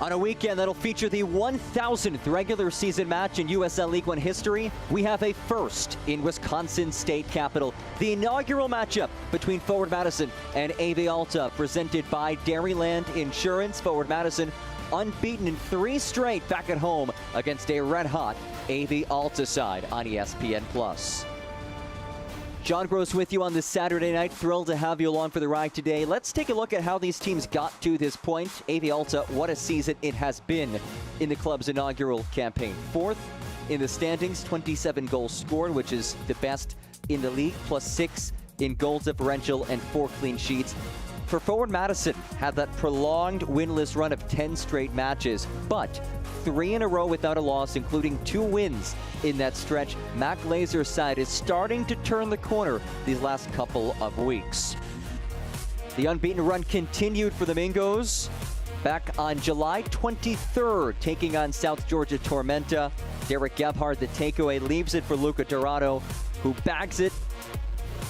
On a weekend that'll feature the 1,000th regular season match in USL League One history, we have a first in Wisconsin state capital. The inaugural matchup between Forward Madison and AV Alta, presented by Dairyland Insurance. Forward Madison unbeaten in 3 straight back at home against a red-hot AV Alta side on ESPN+. John Gross with you on this Saturday night. Thrilled to have you along for the ride today. Let's take a look at how these teams got to this point. AV Alta, what a season it has been in the club's inaugural campaign. 4th in the standings, 27 goals scored, which is the best in the league, +6 in goal differential and 4 clean sheets. For Forward Madison, had that prolonged winless run of 10 straight matches, but 3 in a row without a loss, including 2 wins in that stretch. Mac Lazer's side is starting to turn the corner these last couple of weeks. The unbeaten run continued for the Mingos back on July 23rd, taking on South Georgia Tormenta. Derek Gebhardt, the takeaway, leaves it for Luca Dorado, who bags it.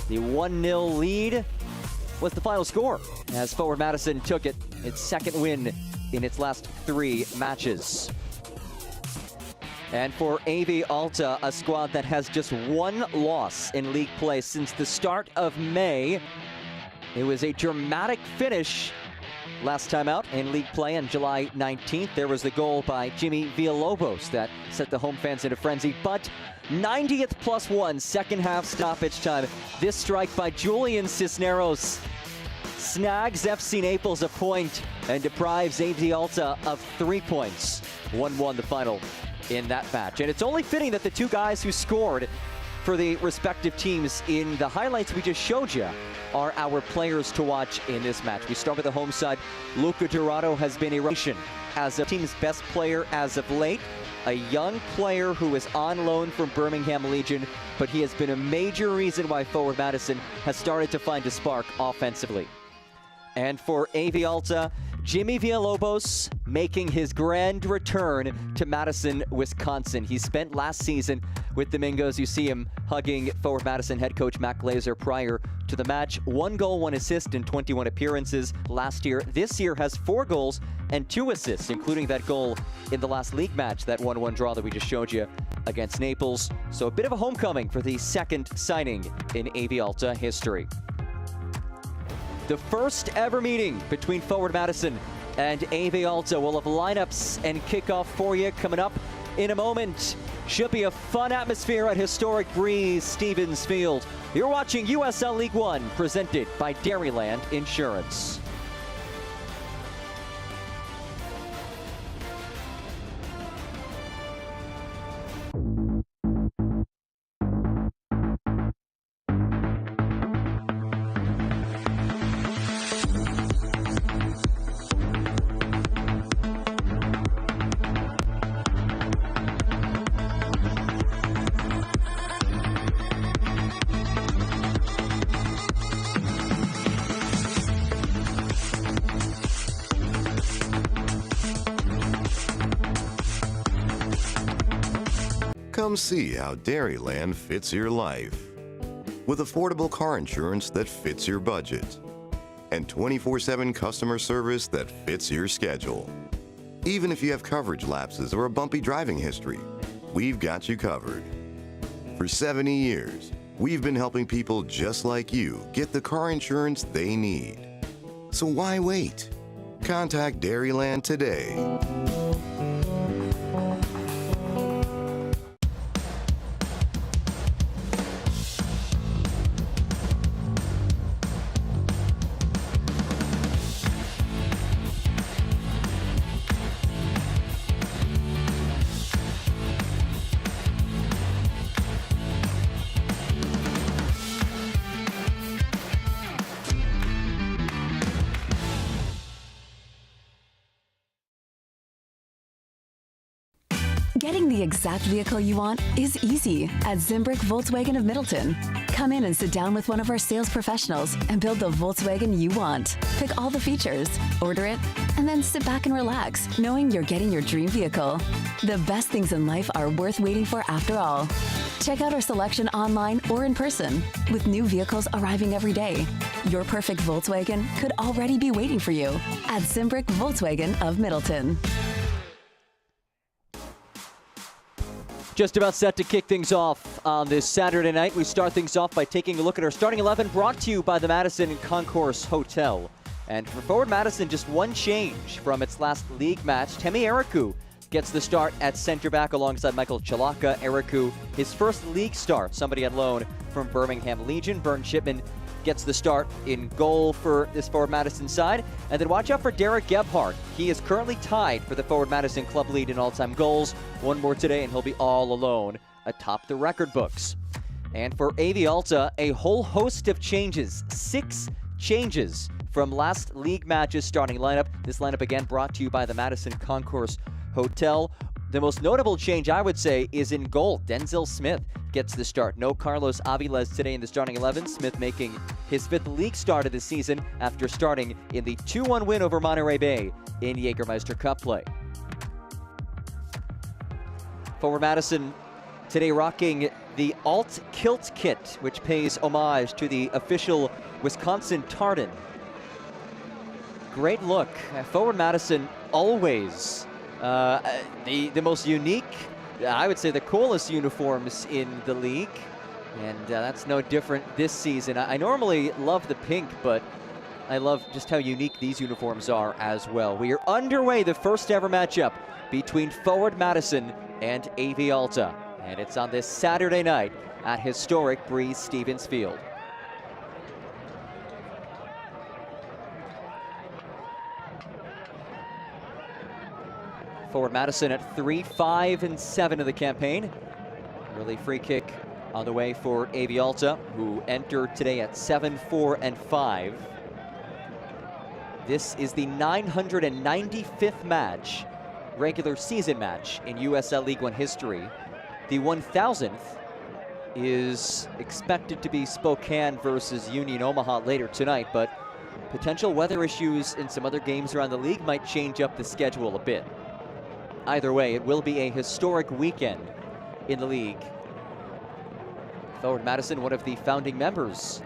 The 1-0 lead was the final score as Forward Madison took it, its 2nd win in its last 3 matches. And for AV Alta, a squad that has just 1 loss in league play since the start of May. It was a dramatic finish last time out in league play on July 19th. There was the goal by Jimmy Villalobos that set the home fans into frenzy, but 90th +1, second half stoppage time. This strike by Julian Cisneros snags FC Naples a point and deprives AV Alta of 3 points. 1-1 the final in that match. And it's only fitting that the 2 guys who scored for the respective teams in the highlights we just showed you are our players to watch in this match. We start with the home side. Luca Dorado has been a rotation as a team's best player as of late. A young player who is on loan from Birmingham Legion, but he has been a major reason why Forward Madison has started to find a spark offensively. And for AV Alta, Jimmy Villalobos making his grand return to Madison, Wisconsin. He spent last season with the Mingos. You see him hugging Forward Madison head coach Mac Lazer prior to the match. 1 goal, 1 assist in 21 appearances last year. This year has 4 goals and 2 assists, including that goal in the last league match, that 1-1 draw that we just showed you against Naples. So a bit of a homecoming for the 2nd signing in AV Alta history. The first ever meeting between Forward Madison and AV Alta. We'll have lineups and kickoff for you coming up in a moment. Should be a fun atmosphere at historic Breeze Stevens Field. You're watching USL League One, presented by Dairyland Insurance. Come see how Dairyland fits your life. With affordable car insurance that fits your budget. And 24/7 customer service that fits your schedule. Even if you have coverage lapses or a bumpy driving history, we've got you covered. For 70 years, we've been helping people just like you get the car insurance they need. So why wait? Contact Dairyland today. Getting the exact vehicle you want is easy at Zimbrick Volkswagen of Middleton. Come in and sit down with one of our sales professionals and build the Volkswagen you want. Pick all the features, order it, and then sit back and relax, knowing you're getting your dream vehicle. The best things in life are worth waiting for after all. Check out our selection online or in person, with new vehicles arriving every day. Your perfect Volkswagen could already be waiting for you at Zimbrick Volkswagen of Middleton. Just about set to kick things off on this Saturday night. We start things off by taking a look at our starting 11, brought to you by the Madison Concourse Hotel. And for forward Madison, just one change from its last league match. Temi Eriku gets the start at center back alongside Michael Chalaka. Eriku, his first league start, somebody on loan from Birmingham Legion. Vern Shipman gets the start in goal for this forward Madison side. And then watch out for Derek Gebhardt. He is currently tied for the forward Madison club lead in all-time goals. One more today and he'll be all alone atop the record books. And for AV Alta, a whole host of changes. 6 changes from last league match's starting lineup. This lineup again brought to you by the Madison Concourse Hotel. The most notable change, I would say, is in goal. Denzel Smith gets the start. No Carlos Aviles today in the starting 11. Smith making his 5th league start of the season after starting in the 2-1 win over Monterey Bay in Jägermeister Cup play. Forward Madison today rocking the Alt Kilt kit, which pays homage to the official Wisconsin Tartan. Great look. Forward Madison always the most unique, I would say the coolest uniforms in the league, and that's no different this season. I normally love the pink, but I love just how unique these uniforms are as well. We are underway, the first ever matchup between forward Madison and AV Alta, and it's on this Saturday night at historic Breeze Stevens Field. Forward Madison at 3-5-7 of the campaign. Early free kick on the way for AV Alta, who entered today at 7-4-5. This is the 995th match, regular season match in USL League One history. The 1000th is expected to be Spokane versus Union Omaha later tonight, but potential weather issues in some other games around the league might change up the schedule a bit. Either way, it will be a historic weekend in the league. Forward Madison, one of the founding members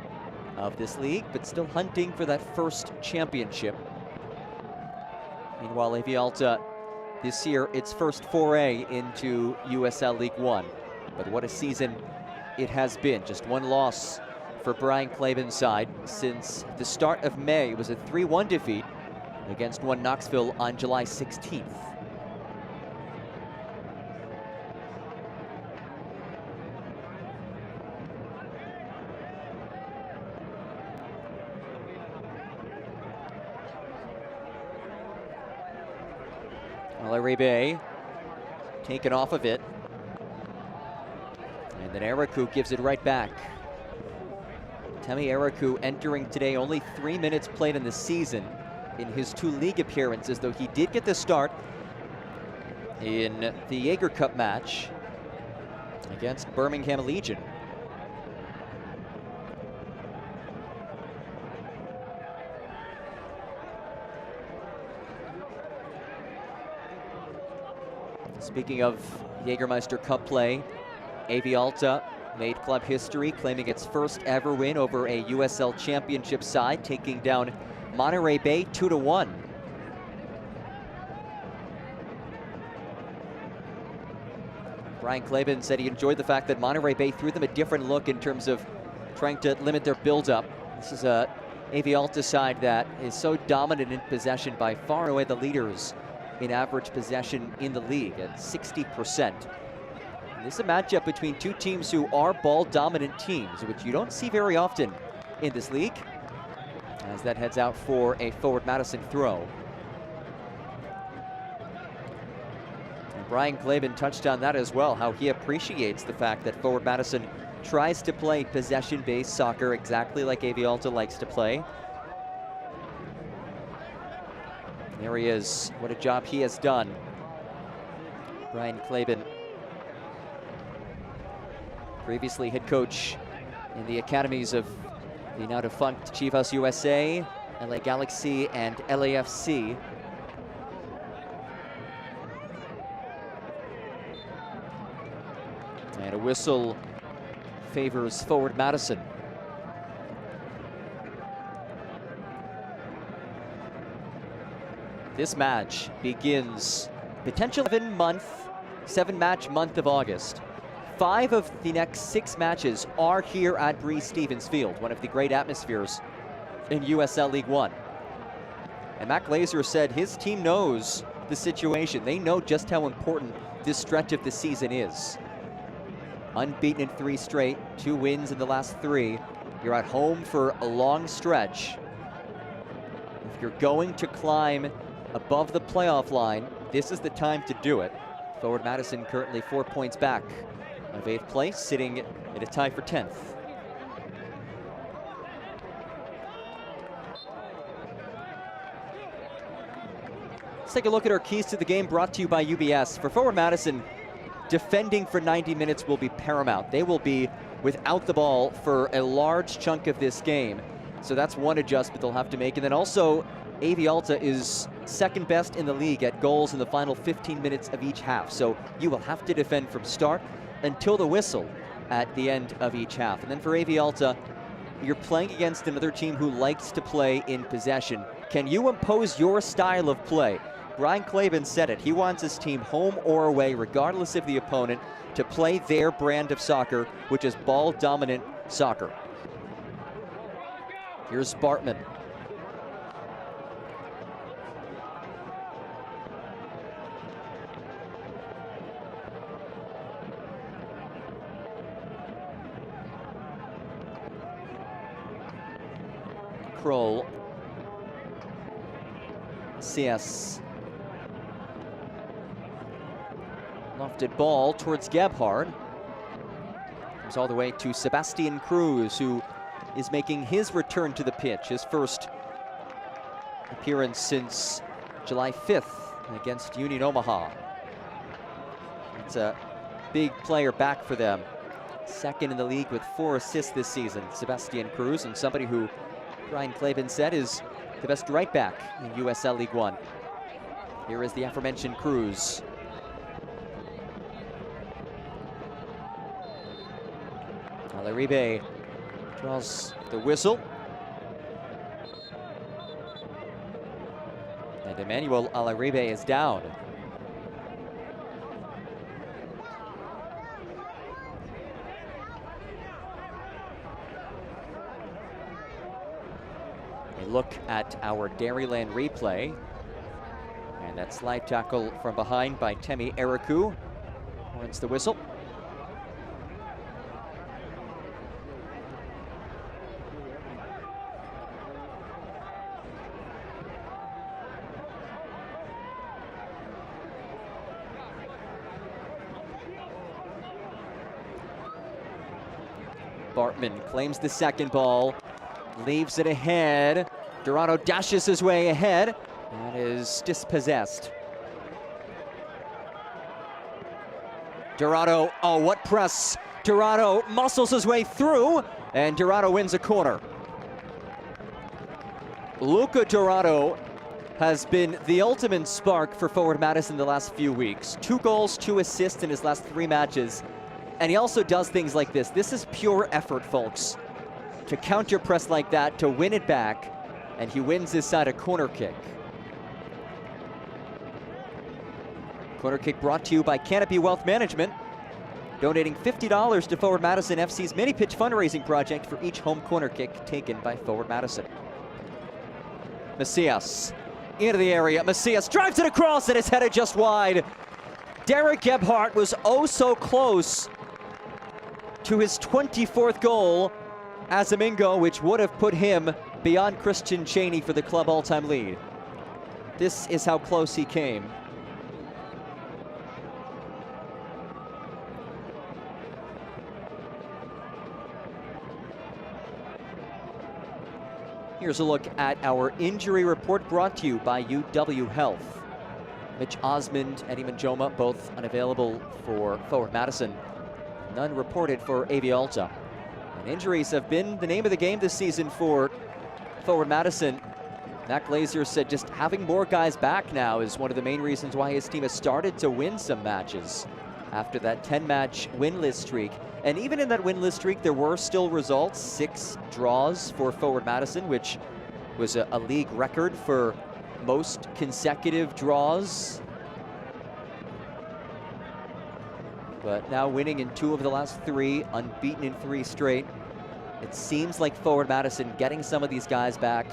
of this league, but still hunting for that first championship. Meanwhile, AV Alta this year, its first foray into USL League One. But what a season it has been. Just one loss for Brian Claben's side since the start of May. It was a 3-1 defeat against One Knoxville on July 16th. Bay taken off of it, and then Eriku gives it right back. Temi Eriku entering today only 3 minutes played in the season in his 2 league appearances, though he did get the start in the Jaeger Cup match against Birmingham Legion. Speaking of Jägermeister Cup play, AV Alta made club history, claiming its first ever win over a USL Championship side, taking down Monterey Bay 2-1. Brian Claben said he enjoyed the fact that Monterey Bay threw them a different look in terms of trying to limit their build-up. This is a AV Alta side that is so dominant in possession, by far and away the leaders in average possession in the league at 60%. And this is a matchup between two teams who are ball-dominant teams, which you don't see very often in this league, as that heads out for a forward Madison throw. And Brian Claben touched on that as well, how he appreciates the fact that forward Madison tries to play possession-based soccer exactly like AV Alta likes to play. There he is. What a job he has done Brian Klaben, previously head coach in the academies of the now defunct Chivas USA, LA Galaxy, and LAFC. And a whistle favors forward Madison. This match begins potential 7-match month of August. 5 of the next 6 matches are here at Breese-Stevens Field, one of the great atmospheres in USL League One. And Matt Glazer said his team knows the situation. They know just how important this stretch of the season is. Unbeaten in 3 straight, 2 wins in the last 3. You're at home for a long stretch. If you're going to climb above the playoff line, this is the time to do it. Forward Madison currently 4 points back of 8th place, sitting in a tie for 10th. Let's take a look at our keys to the game, brought to you by UBS. For forward Madison, defending for 90 minutes will be paramount. They will be without the ball for a large chunk of this game. So that's one adjustment they'll have to make. And then also, AV Alta is second best in the league at goals in the final 15 minutes of each half. So you will have to defend from start until the whistle at the end of each half. And then for AV Alta, you're playing against another team who likes to play in possession. Can you impose your style of play? Brian Klaben said it. He wants his team, home or away, regardless of the opponent, to play their brand of soccer, which is ball-dominant soccer. Here's Bartman. Kroll. CS. Lofted ball towards Gebhard. Comes all the way to Sebastian Cruz, who is making his return to the pitch. His first appearance since July 5th against Union Omaha. It's a big player back for them. Second in the league with 4 assists this season, Sebastian Cruz, and somebody who Brian Klaben said is the best right back in USL League One. Here is the aforementioned Cruz. Alaribe draws the whistle. And Emmanuel Alaribe is down. A look at our Dairyland replay. And that slide tackle from behind by Temi Eriku warrants the whistle. Bartman claims the second ball, leaves it ahead. Dorado dashes his way ahead and is dispossessed. Dorado, oh, what press. Dorado muscles his way through, and Dorado wins a corner. Luca Dorado has been the ultimate spark for forward Madison the last few weeks. 2 goals, 2 assists in his last 3 matches. And he also does things like this. This is pure effort, folks. To counter press like that, to win it back, and he wins this side a corner kick. Corner kick brought to you by Canopy Wealth Management, donating $50 to Forward Madison FC's mini pitch fundraising project for each home corner kick taken by Forward Madison. Macias into the area. Macias drives it across and it's headed just wide. Derek Gebhardt was oh so close to his 24th goal as a Mingo, which would have put him beyond Christian Cheney for the club all-time lead. This is how close he came. Here's a look at our injury report brought to you by UW Health. Mitch Osmond, Eddie Manjoma, both unavailable for Forward Madison. None reported for AV Alta. And injuries have been the name of the game this season for Forward Madison. Matt Glazer said just having more guys back now is one of the main reasons why his team has started to win some matches after that 10-match winless streak. And even in that winless streak, there were still results. 6 draws for Forward Madison, which was a league record for most consecutive draws. But now winning in 2 of the last 3, unbeaten in 3 straight. It seems like Forward Madison getting some of these guys back,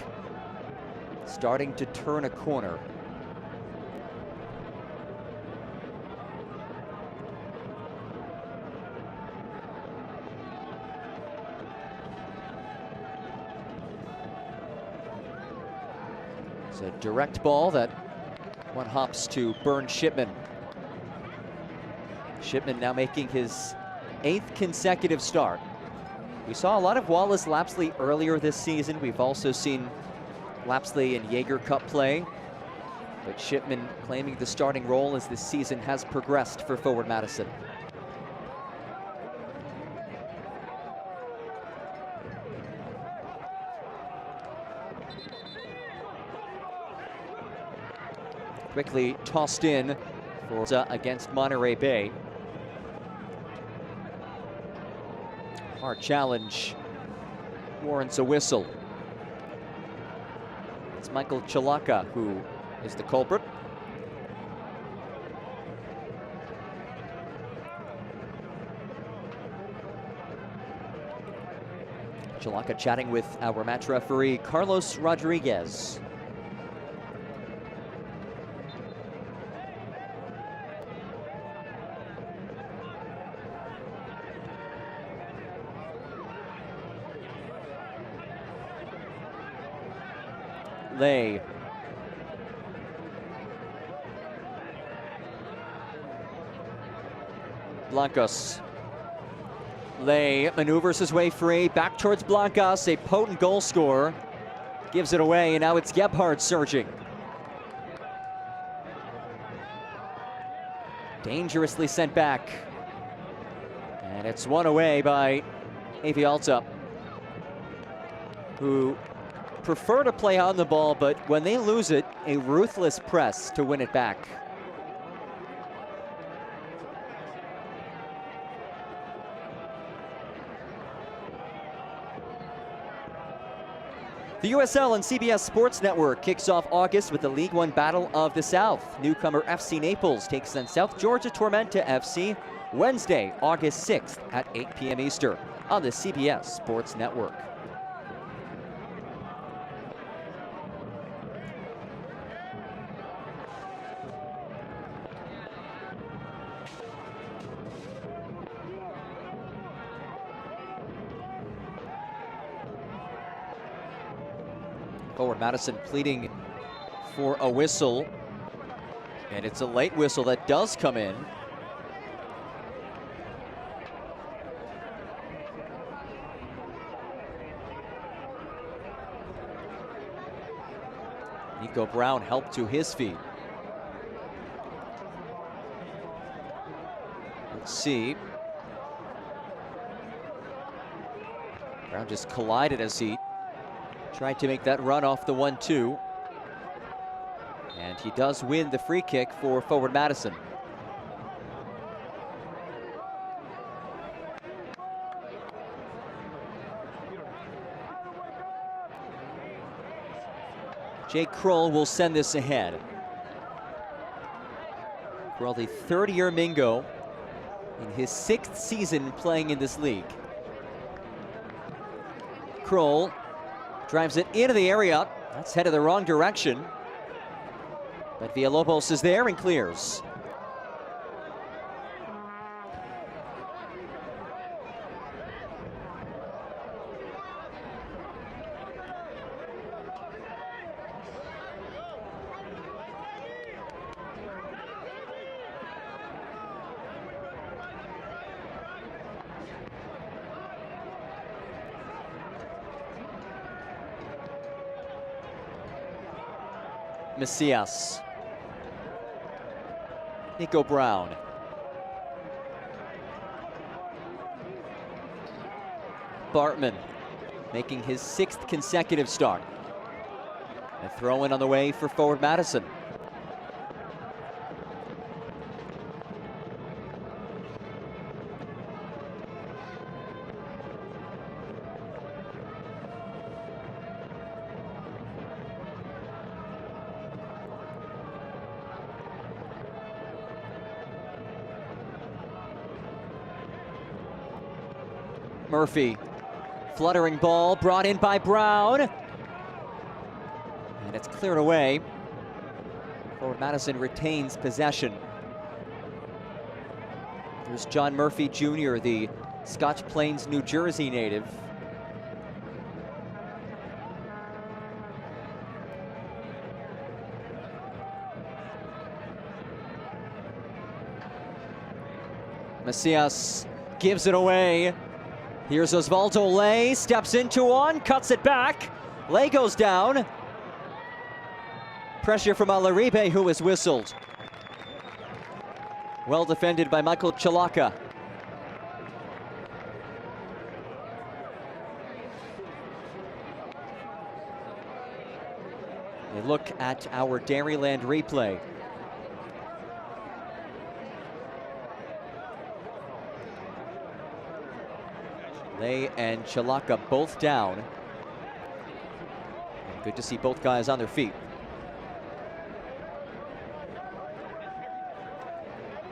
starting to turn a corner. It's a direct ball that one hops to Burn Shipman. Shipman now making his 8th consecutive start. We saw a lot of Wallace Lapsley earlier this season. We've also seen Lapsley and Jaeger Cup play, but Shipman claiming the starting role as this season has progressed for Forward Madison. Quickly tossed in for against Monterey Bay. Hard challenge warrants a whistle. It's Michael Chalaka who is the culprit. Chalaka chatting with our match referee, Carlos Rodriguez. Lay. Blancas. Lay maneuvers his way free, back towards Blancas, a potent goal scorer. Gives it away, and now it's Gebhardt surging. Dangerously sent back. And it's won away by AV Alta, who prefer to play on the ball, but when they lose it, a ruthless press to win it back. The USL and CBS Sports Network kicks off August with the League One Battle of the South. Newcomer FC Naples takes on South Georgia Tormenta FC Wednesday, August 6th at 8 p.m. Eastern on the CBS Sports Network. Forward Madison pleading for a whistle, and it's a late whistle that does come in. Nico Brown helped to his feet. Let's see. Brown just collided as he tried to make that run off the 1-2. And he does win the free kick for Forward Madison. Jake Kroll will send this ahead. Kroll, the third-year Mingo in his 6th season playing in this league. Kroll drives it into the area. That's headed the wrong direction. But Villalobos is there and clears. Macias. Nico Brown. Bartman making his 6th consecutive start. A throw in on the way for forward Madison. Murphy, fluttering ball brought in by Brown. And it's cleared away. Forward Madison retains possession. There's John Murphy Jr., the Scotch Plains, New Jersey native. Macias gives it away. Here's Osvaldo Lay, steps into one, cuts it back. Lay goes down. Pressure from Alaribe, who is whistled. Well defended by Michael Chalaka. A look at our Dairyland replay. Lay and Chalaka both down. And good to see both guys on their feet.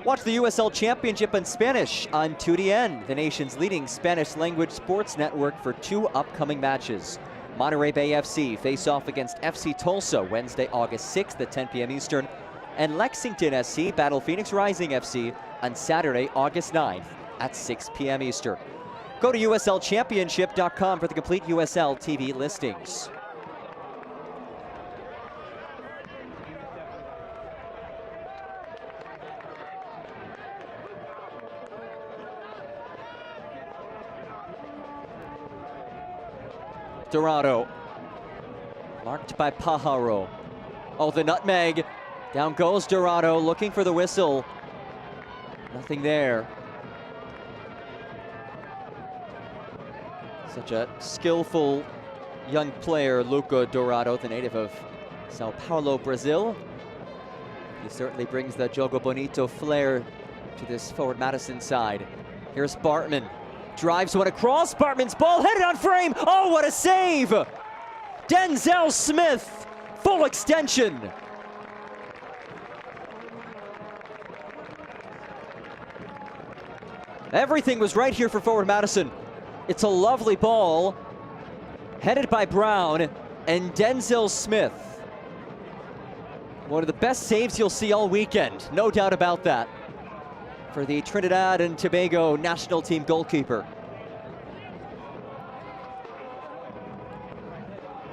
Watch the USL Championship in Spanish on 2DN, the nation's leading Spanish language sports network, for 2 upcoming matches. Monterey Bay FC face off against FC Tulsa Wednesday, August 6th at 10 p.m. Eastern. And Lexington SC battle Phoenix Rising FC on Saturday, August 9th at 6 p.m. Eastern. Go to uslchampionship.com for the complete USL TV listings. Dorado, marked by Pajaro. Oh, the nutmeg. Down goes Dorado, looking for the whistle. Nothing there. Such a skillful young player, Luca Dorado, the native of Sao Paulo, Brazil. He certainly brings the Jogo Bonito flair to this forward Madison side. Here's Bartman. Drives one across. Bartman's ball headed on frame. Oh, what a save! Denzel Smith, full extension. Everything was right here for forward Madison. It's a lovely ball, headed by Brown and Denzel Smith. One of the best saves you'll see all weekend, no doubt about that, for the Trinidad and Tobago national team goalkeeper.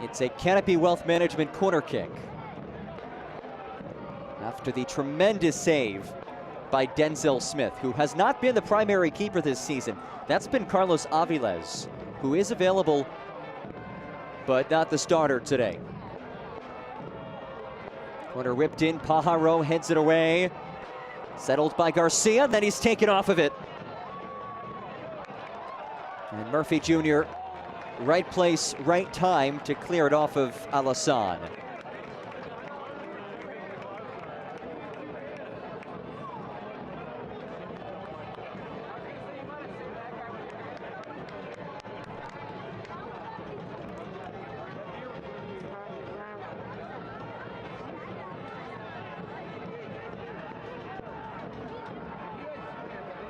It's a Canopy Wealth Management corner kick. After the tremendous save by Denzel Smith, who has not been the primary keeper this season. That's been Carlos Aviles, who is available, but not the starter today. Corner whipped in, Pajaro heads it away. Settled by Garcia, then he's taken off of it. And Murphy Jr., right place, right time to clear it off of Alassane.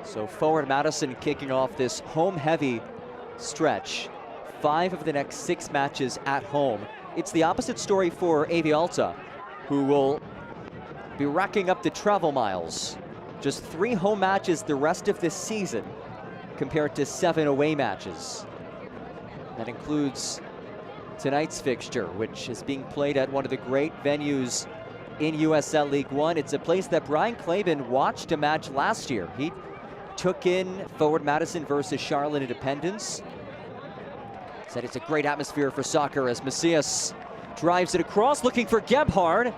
So forward Madison kicking off this home-heavy stretch. 5 of the next 6 matches at home. It's the opposite story for AV Alta, who will be racking up the travel miles. Just 3 home matches the rest of this season, compared to 7 away matches. That includes tonight's fixture, which is being played at one of the great venues in USL League One. It's a place that Brian Claben watched a match last year. He took in forward Madison versus Charlotte Independence. Said it's a great atmosphere for soccer as Macias drives it across, looking for Gebhard,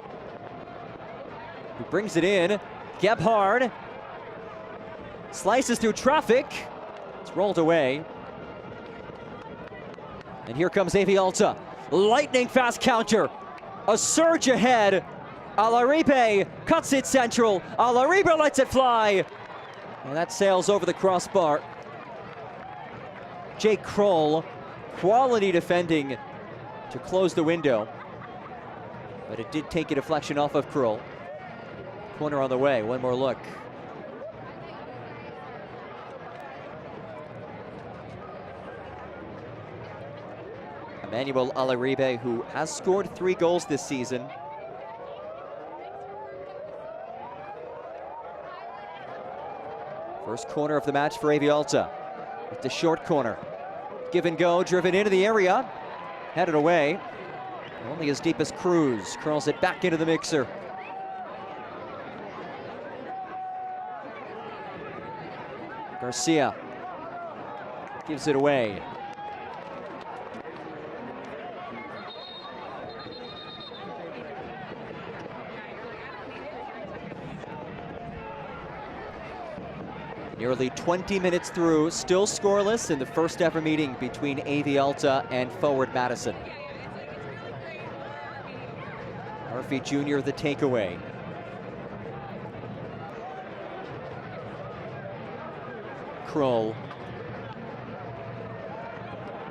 who brings it in. Gebhard slices through traffic. It's rolled away. And here comes AV Alta. Lightning fast counter. A surge ahead. Alaribe cuts it central. Alaribe lets it fly. And that sails over the crossbar. Jake Kroll, quality defending to close the window. But it did take a deflection off of Kroll. Corner on the way, one more look. Emmanuel Alaribe, who has scored 3 goals this season. First corner of the match for AV Alta. With the short corner. Give and go, driven into the area. Headed away. Only as deep as Cruz. Curls it back into the mixer. Garcia gives it away. Nearly 20 minutes through, still scoreless in the first ever meeting between AV Alta and forward Madison. Murphy Jr. the takeaway. Kroll.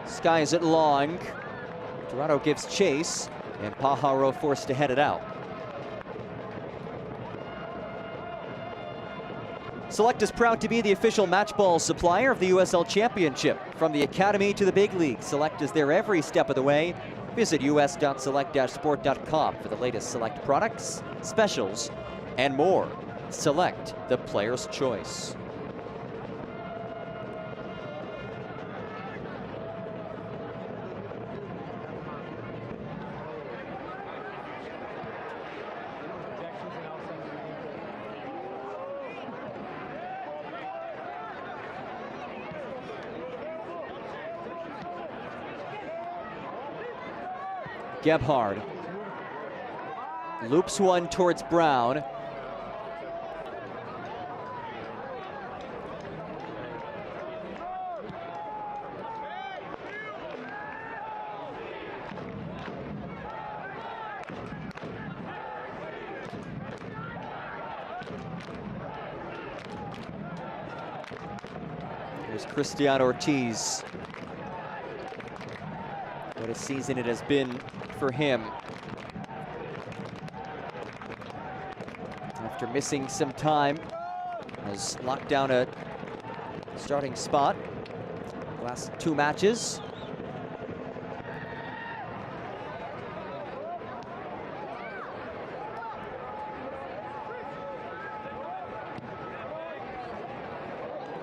Skies it long. Dorado gives chase, and Pajaro forced to head it out. Select is proud to be the official match ball supplier of the USL Championship. From the Academy to the big league, Select is there every step of the way. Visit us.select-sport.com for the latest Select products, specials, and more. Select, the player's choice. Gebhard loops one towards Brown. Here's Cristian Ortiz. What a season it has been for him. After missing some time, has locked down a starting spot. Last 2 matches.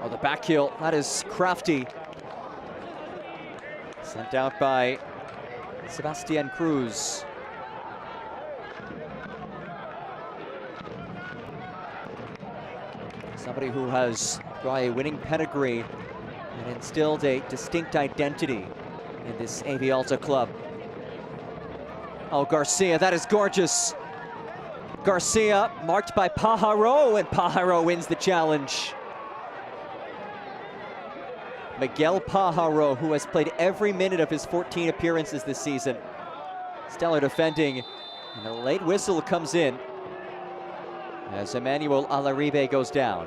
Oh, the back heel, that is crafty. Sent out by Sebastian Cruz. Somebody who has brought a winning pedigree and instilled a distinct identity in this AV Alta club. Oh, Garcia, that is gorgeous. Garcia marked by Pajaro, and Pajaro wins the challenge. Miguel Pajaro, who has played every minute of his 14 appearances this season. Stellar defending, and a late whistle comes in as Emmanuel Alaribe goes down.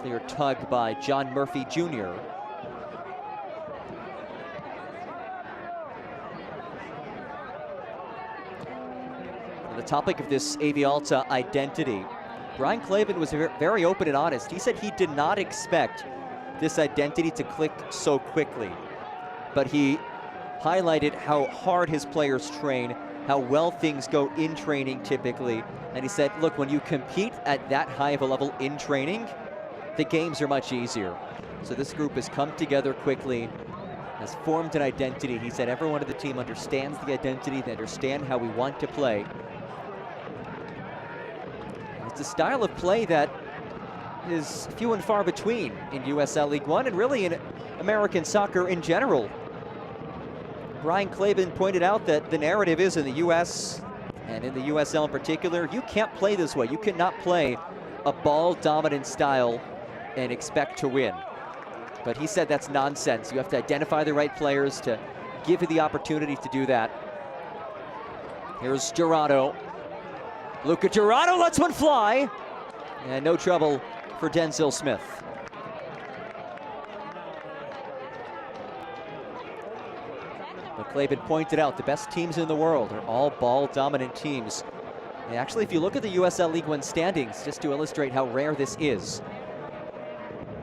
Clear tug by John Murphy Jr. The topic of this AV Alta identity, Brian Clavin was very open and honest. He said he did not expect this identity to click so quickly, but he highlighted how hard his players train, how well things go in training typically, and he said, look, when you compete at that high of a level in training, the games are much easier. So this group has come together quickly, has formed an identity. He said everyone on the team understands the identity, they understand how we want to play. It's a style of play that is few and far between in USL League One and really in American soccer in general Brian Claben pointed out that the narrative is in the U.S. and in the USL in particular, you can't play this way. You cannot play a ball-dominant style and expect to win. But he said that's nonsense. You have to identify the right players to give you the opportunity to do that. Here's Jurado. Luca Jurado lets one fly. And no trouble for Denzel Smith. But Claben pointed out the best teams in the world are all ball-dominant teams. And actually, if you look at the USL League One standings, just to illustrate how rare this is,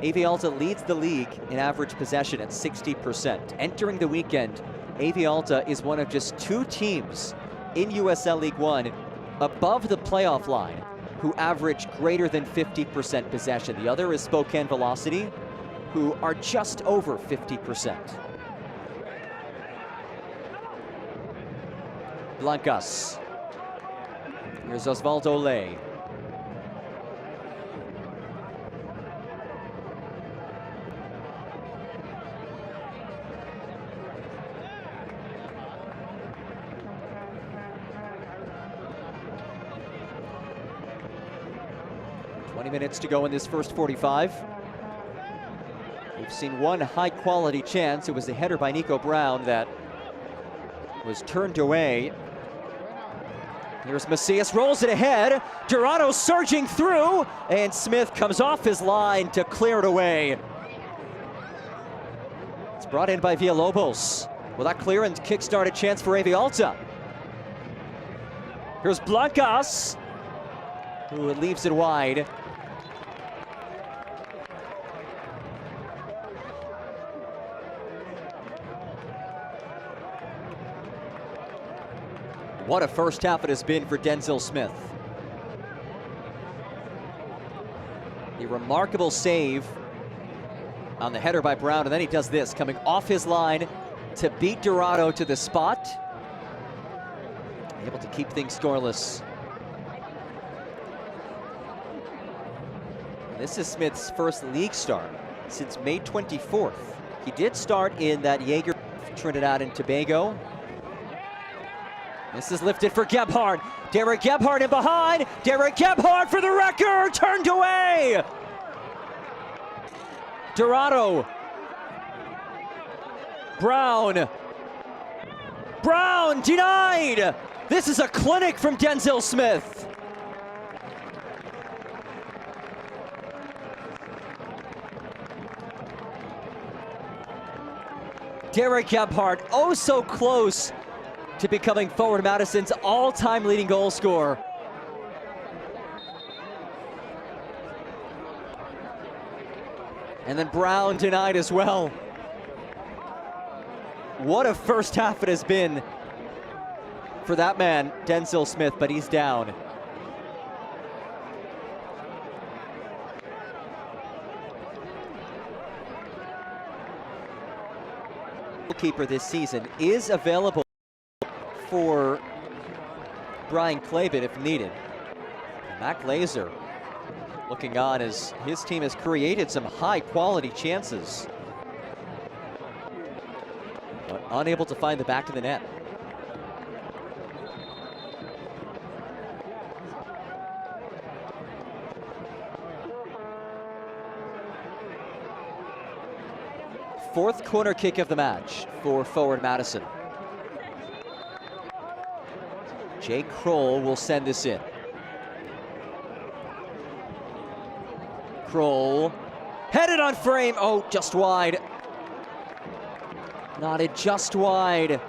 AV Alta leads the league in average possession at 60%. Entering the weekend, AV Alta is one of just 2 teams in USL League One above the playoff line who average greater than 50% possession. The other is Spokane Velocity, who are just over 50%. Blancas. Here's Osvaldo Ley. Minutes to go in this first 45. We've seen one high-quality chance. It was a header by Nico Brown that was turned away. Here's Macias, rolls it ahead. Jurado surging through, and Smith comes off his line to clear it away. It's brought in by Villalobos. Will that clearance kickstart a chance for AV Alta? Here's Blancas, who leaves it wide. What a first half it has been for Denzel Smith. The remarkable save on the header by Brown, and then he does this, coming off his line to beat Jurado to the spot. Able to keep things scoreless. And this is Smith's first league start since May 24th. He did start in that Jaeger Trinidad and Tobago. This is lifted for Gebhardt. Derek Gebhardt in behind. Derek Gebhardt for the record, turned away. Jurado. Brown. Brown denied. This is a clinic from Denzel Smith. Derek Gebhardt, oh so close to becoming Forward Madison's all-time leading goal scorer. And then Brown denied as well. What a first half it has been for that man, Denzel Smith, but he's down. Goalkeeper this season is available for Brian Claben if needed. And Mac Glazer looking on as his team has created some high-quality chances, but unable to find the back of the net. Fourth corner kick of the match for Forward Madison. Jay Kroll will send this in. Kroll, headed on frame, oh, just wide. Knotted just wide.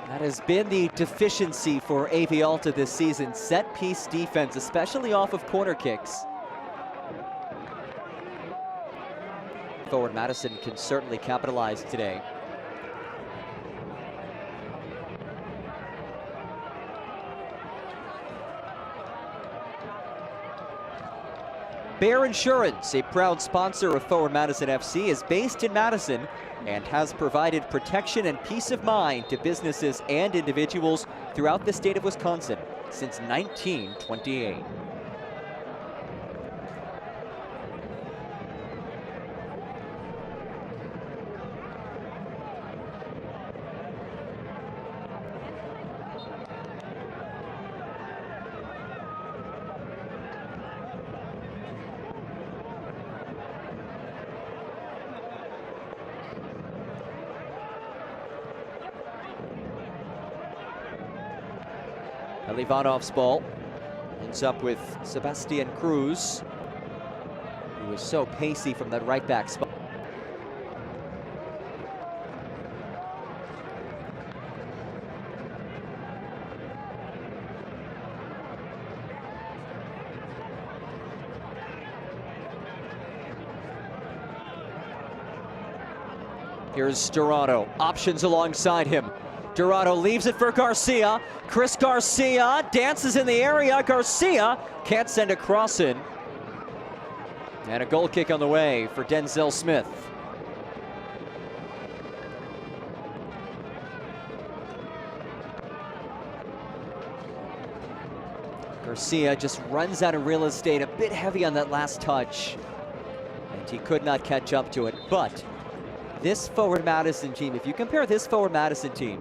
That has been the deficiency for AV Alta this season, set-piece defense, especially off of corner kicks. Forward Madison can certainly capitalize today. Bear Insurance, a proud sponsor of Forward Madison FC, is based in Madison and has provided protection and peace of mind to businesses and individuals throughout the state of Wisconsin since 1928. Pelivanov's ball ends up with Sebastian Cruz, who is so pacey from that right back spot. Here's Dorado, options alongside him. Dorado leaves it for Garcia. Chris Garcia dances in the area. Garcia can't send a cross in. And a goal kick on the way for Denzel Smith. Garcia just runs out of real estate, a bit heavy on that last touch. And he could not catch up to it, but this forward Madison team, if you compare this forward Madison team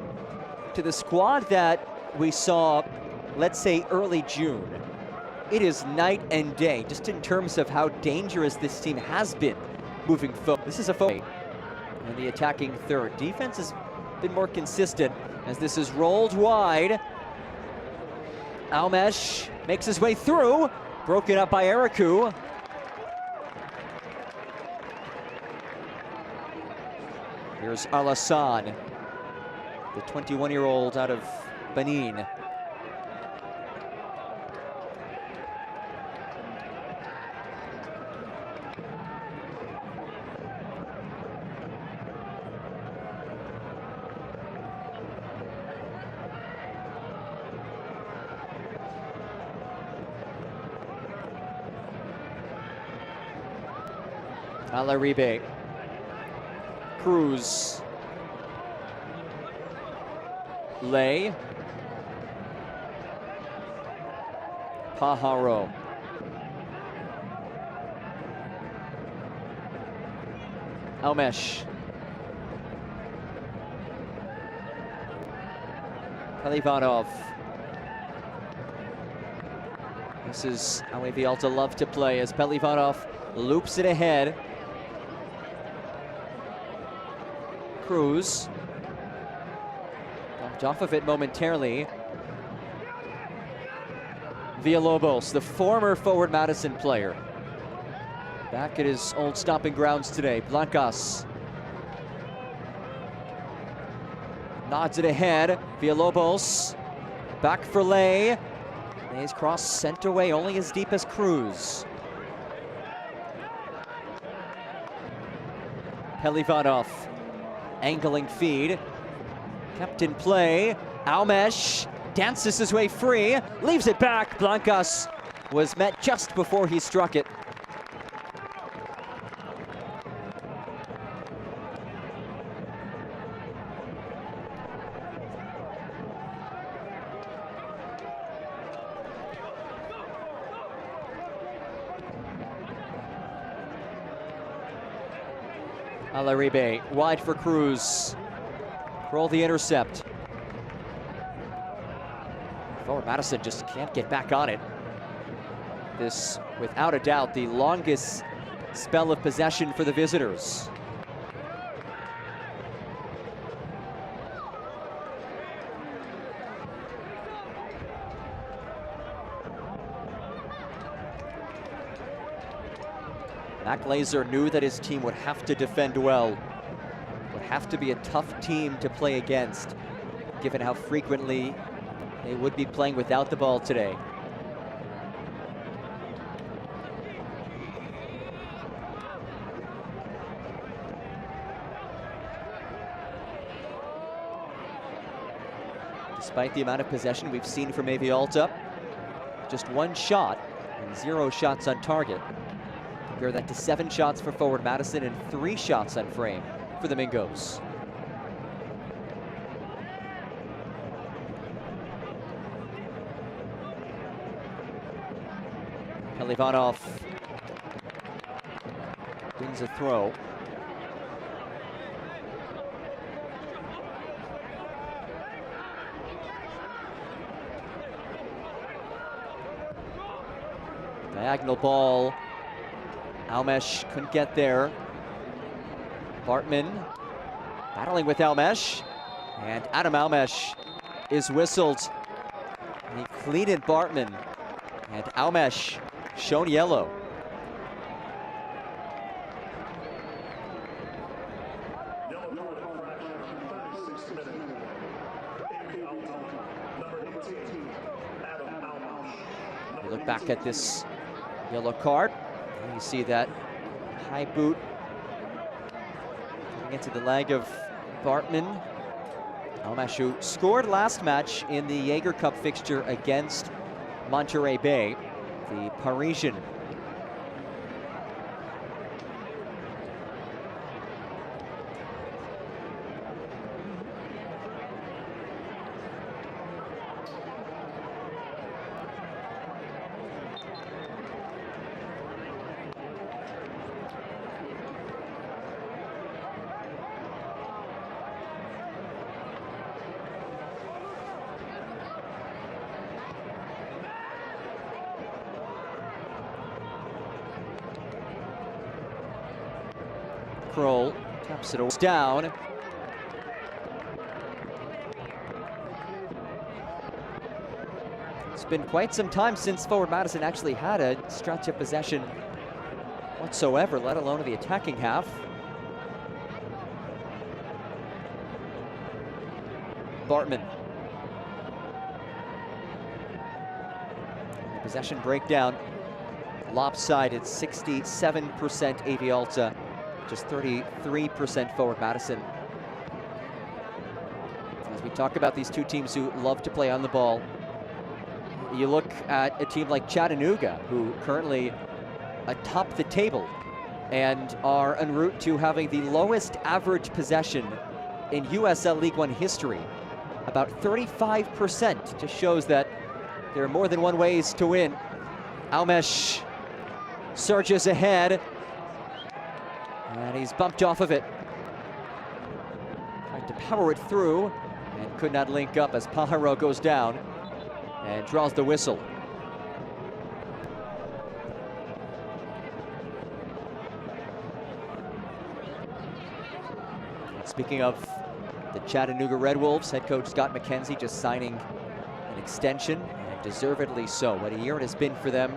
to the squad that we saw, let's say, early June, it is night and day, just in terms of how dangerous this team has been moving forward. This is a forward and the attacking third. Defense has been more consistent as this is rolled wide. Almesh makes his way through, broken up by Eriku. Here's Alassane, the 21-year-old out of Benin. Alaribe. Cruz. Lay. Pajaro. Almesh. Pelivanov. This is how AV Alta love to play as Pelivanov loops it ahead. Cruz bumped off of it momentarily. Villalobos, the former forward Madison player, back at his old stomping grounds today. Blancas nods it ahead. Villalobos back for Lay. Lay's cross sent away only as deep as Cruz. Pelivanov. Angling feed, kept in play. Almesh dances his way free, leaves it back. Blancas was met just before he struck it. Alaribe wide for Cruz. Roll the intercept. Forward Madison just can't get back on it. This, without a doubt, the longest spell of possession for the visitors. Mac Laser knew that his team would have to defend well, would have to be a tough team to play against, given how frequently they would be playing without the ball today. Despite the amount of possession we've seen from AV Alta, just one shot and 0 shots on target. Compare that to 7 shots for forward Madison and 3 shots on frame for the Mingos. Pelivanov wins a throw. Diagonal ball. Almesh couldn't get there. Bartman battling with Almesh. And Adam Almesh is whistled He cleated Bartman, and Aumesh shown yellow. You look back at this yellow card, and you see that high boot into the leg of Bartman. Aumesh, who scored last match in the Jaeger Cup fixture against Monterey Bay, the Parisian. Kroll taps it down. It's been quite some time since forward Madison actually had a stretch of possession whatsoever, let alone in the attacking half. Bartman. The possession breakdown. Lopsided, 67% AV Alta. Just 33% forward Madison. As we talk about these two teams who love to play on the ball, you look at a team like Chattanooga, who currently atop the table and are en route to having the lowest average possession in USL League One history. About 35%, just shows that there are more than one ways to win. Aumesh surges ahead. And he's bumped off of it. Tried to power it through and could not link up as Pajaro goes down and draws the whistle. And speaking of the Chattanooga Red Wolves, head coach Scott McKenzie just signing an extension, and deservedly so. What a year it has been for them.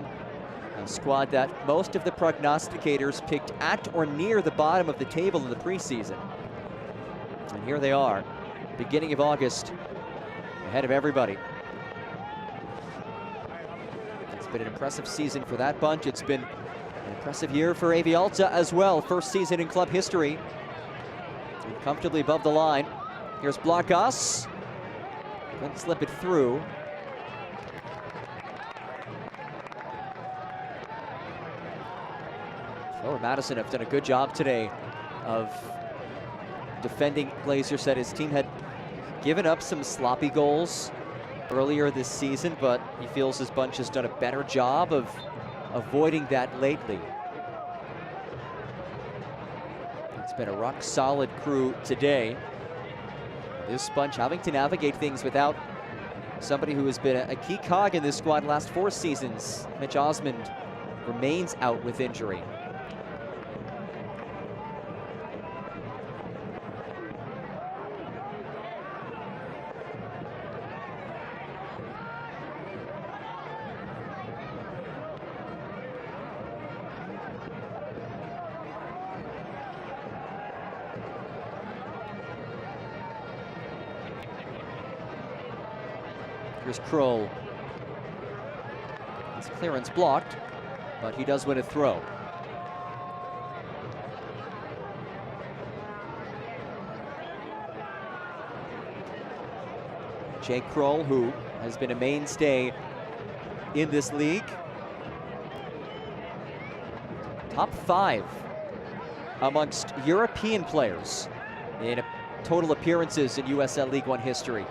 A squad that most of the prognosticators picked at or near the bottom of the table in the preseason. And here they are, beginning of August, ahead of everybody. It's been an impressive season for that bunch. It's been an impressive year for AV Alta as well. First season in club history. And comfortably above the line. Here's Blancas. Couldn't slip it through. Madison have done a good job today of defending. Glazer said his team had given up some sloppy goals earlier this season, but he feels his bunch has done a better job of avoiding that lately. It's been a rock-solid crew today. This bunch having to navigate things without somebody who has been a key cog in this squad last 4 seasons. Mitch Osmond remains out with injury. Here's Kroll. His clearance blocked, but he does win a throw. Jake Kroll, who has been a mainstay in this league. Top 5 amongst European players in total appearances in USL League One history.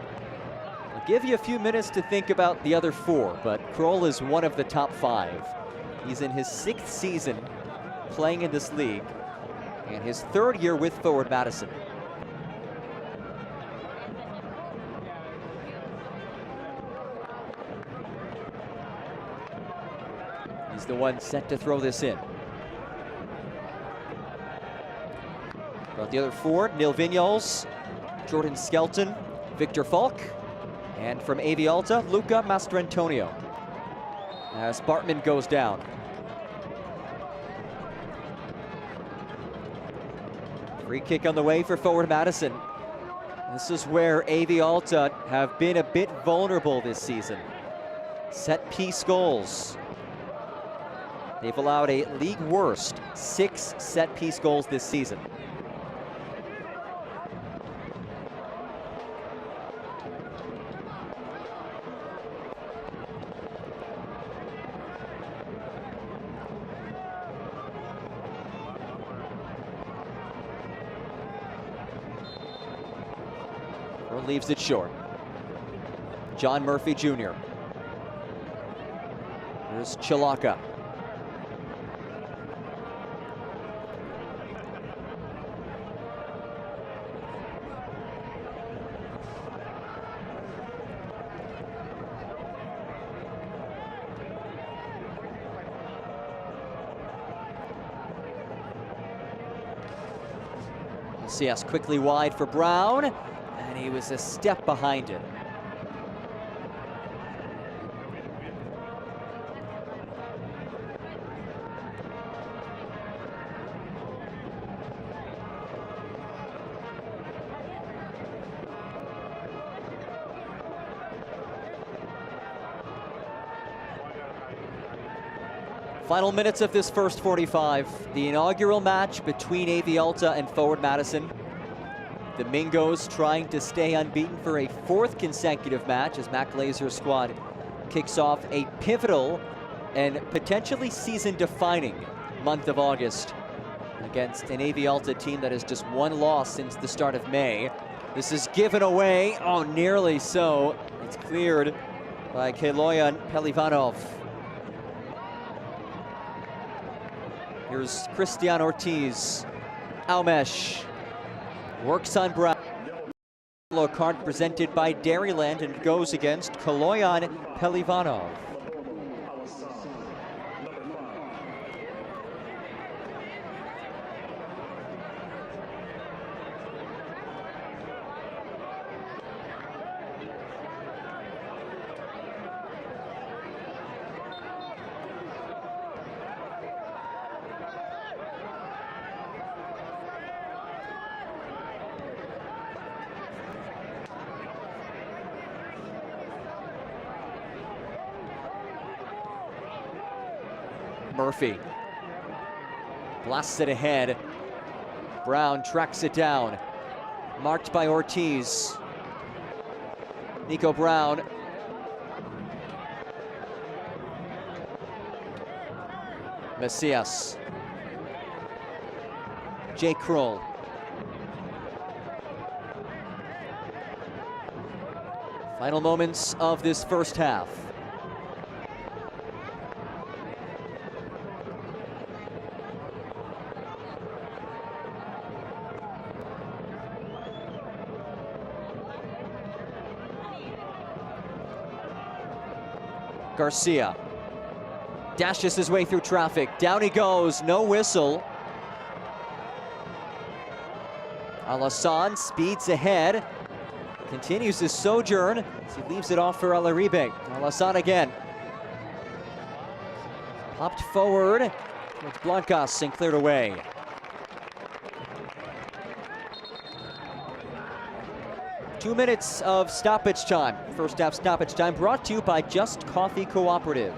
I'll give you a few minutes to think about the other 4, but Kroll is one of the top 5. He's in his 6th season playing in this league and his 3rd year with forward Madison. He's the one set to throw this in. About the other 4, Neil Vignoles, Jordan Skelton, Victor Falk, And from AV Alta, Luca Mastrantonio. As Bartman goes down. Free kick on the way for forward Madison. This is where AV Alta have been a bit vulnerable this season. Set piece goals. They've allowed a league worst 6 set piece goals this season. Leaves it short. John Murphy Jr. There's Chilaka. CS quickly wide for Brown. And he was a step behind it. Final minutes of this first 45. The inaugural match between AV Alta and forward Madison. The Mingos trying to stay unbeaten for a 4th consecutive match as Matt Glazer's squad kicks off a pivotal and potentially season-defining month of August against an AV Alta team that has just 1 loss since the start of May. This is given away. Oh, nearly so. It's cleared by Kaloyan Pelivanov. Here's Christian Ortiz. Aumesh. Works on Brown. Yellow card presented by Dairyland and goes against Kaloyan Pelivanov. Murphy blasts it ahead. Brown tracks it down. Marked by Ortiz. Nico Brown. Macias. Jay Kroll. Final moments of this first half. Garcia dashes his way through traffic. Down he goes, no whistle. Alassane speeds ahead, continues his sojourn as he leaves it off for Alaribe. Alassane again. Popped forward towards Blancas and cleared away. Two minutes of stoppage time. First half stoppage time brought to you by Just Coffee Cooperative.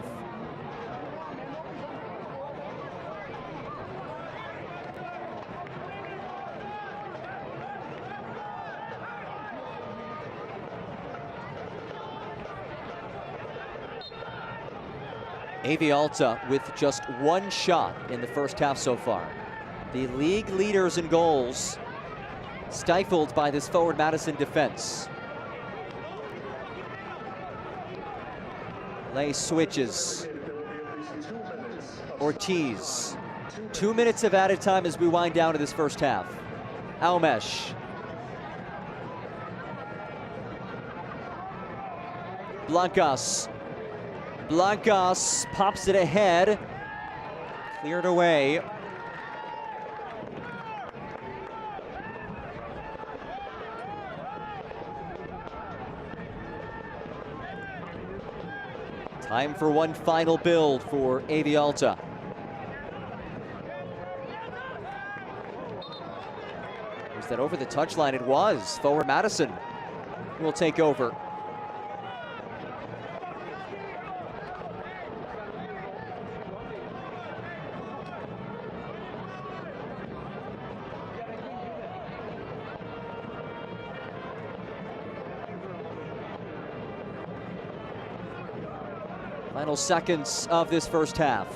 AV Alta with just 1 shot in the first half so far. The league leaders in goals stifled by this forward Madison defense. Lay switches. Ortiz. 2 minutes of added time as we wind down to this first half. Aumesh. Blancas. Blancas pops it ahead. Cleared away. Time for one final build for AV Alta. Was that over the touchline? It was. Forward Madison will take over. Final seconds of this first half.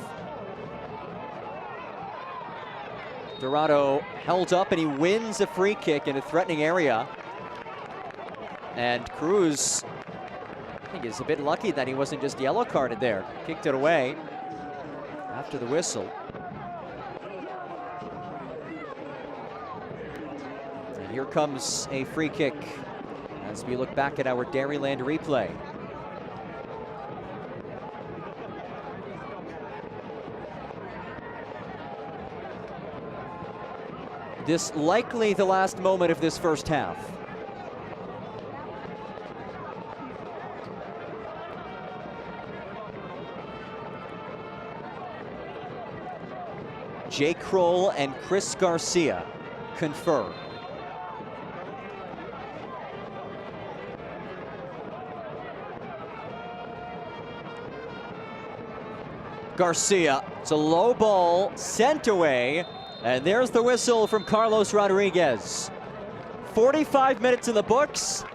Dorado held up and he wins a free kick in a threatening area. And Cruz, I think, is a bit lucky that he wasn't just yellow carded there. Kicked it away after the whistle. And here comes a free kick as we look back at our Dairyland replay. This likely the last moment of this first half. Jay Kroll and Chris Garcia confer. Garcia, it's a low ball sent away. And there's the whistle from Carlos Rodriguez. 45 minutes in the books,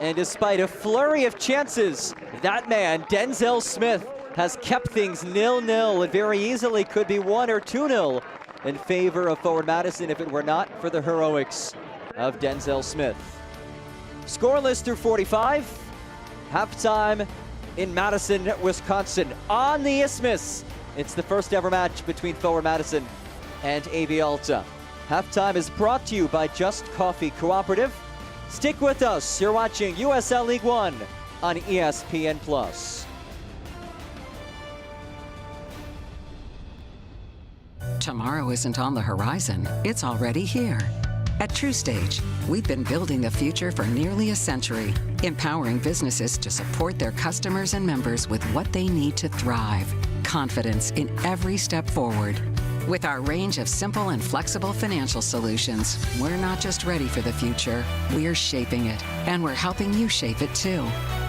and despite a flurry of chances, that man, Denzel Smith, has kept things 0-0. It very easily could be 1 or 2-0 in favor of Forward Madison if it were not for the heroics of Denzel Smith. Scoreless through 45. Halftime in Madison, Wisconsin. On the Isthmus, it's the first ever match between Forward Madison and AV Alta. Halftime is brought to you by Just Coffee Cooperative. Stick with us. You're watching USL League One on ESPN+. Tomorrow isn't on the horizon. It's already here. At TrueStage, we've been building the future for nearly a century, empowering businesses to support their customers and members with what they need to thrive. Confidence in every step forward. With our range of simple and flexible financial solutions, we're not just ready for the future, we're shaping it, and we're helping you shape it too.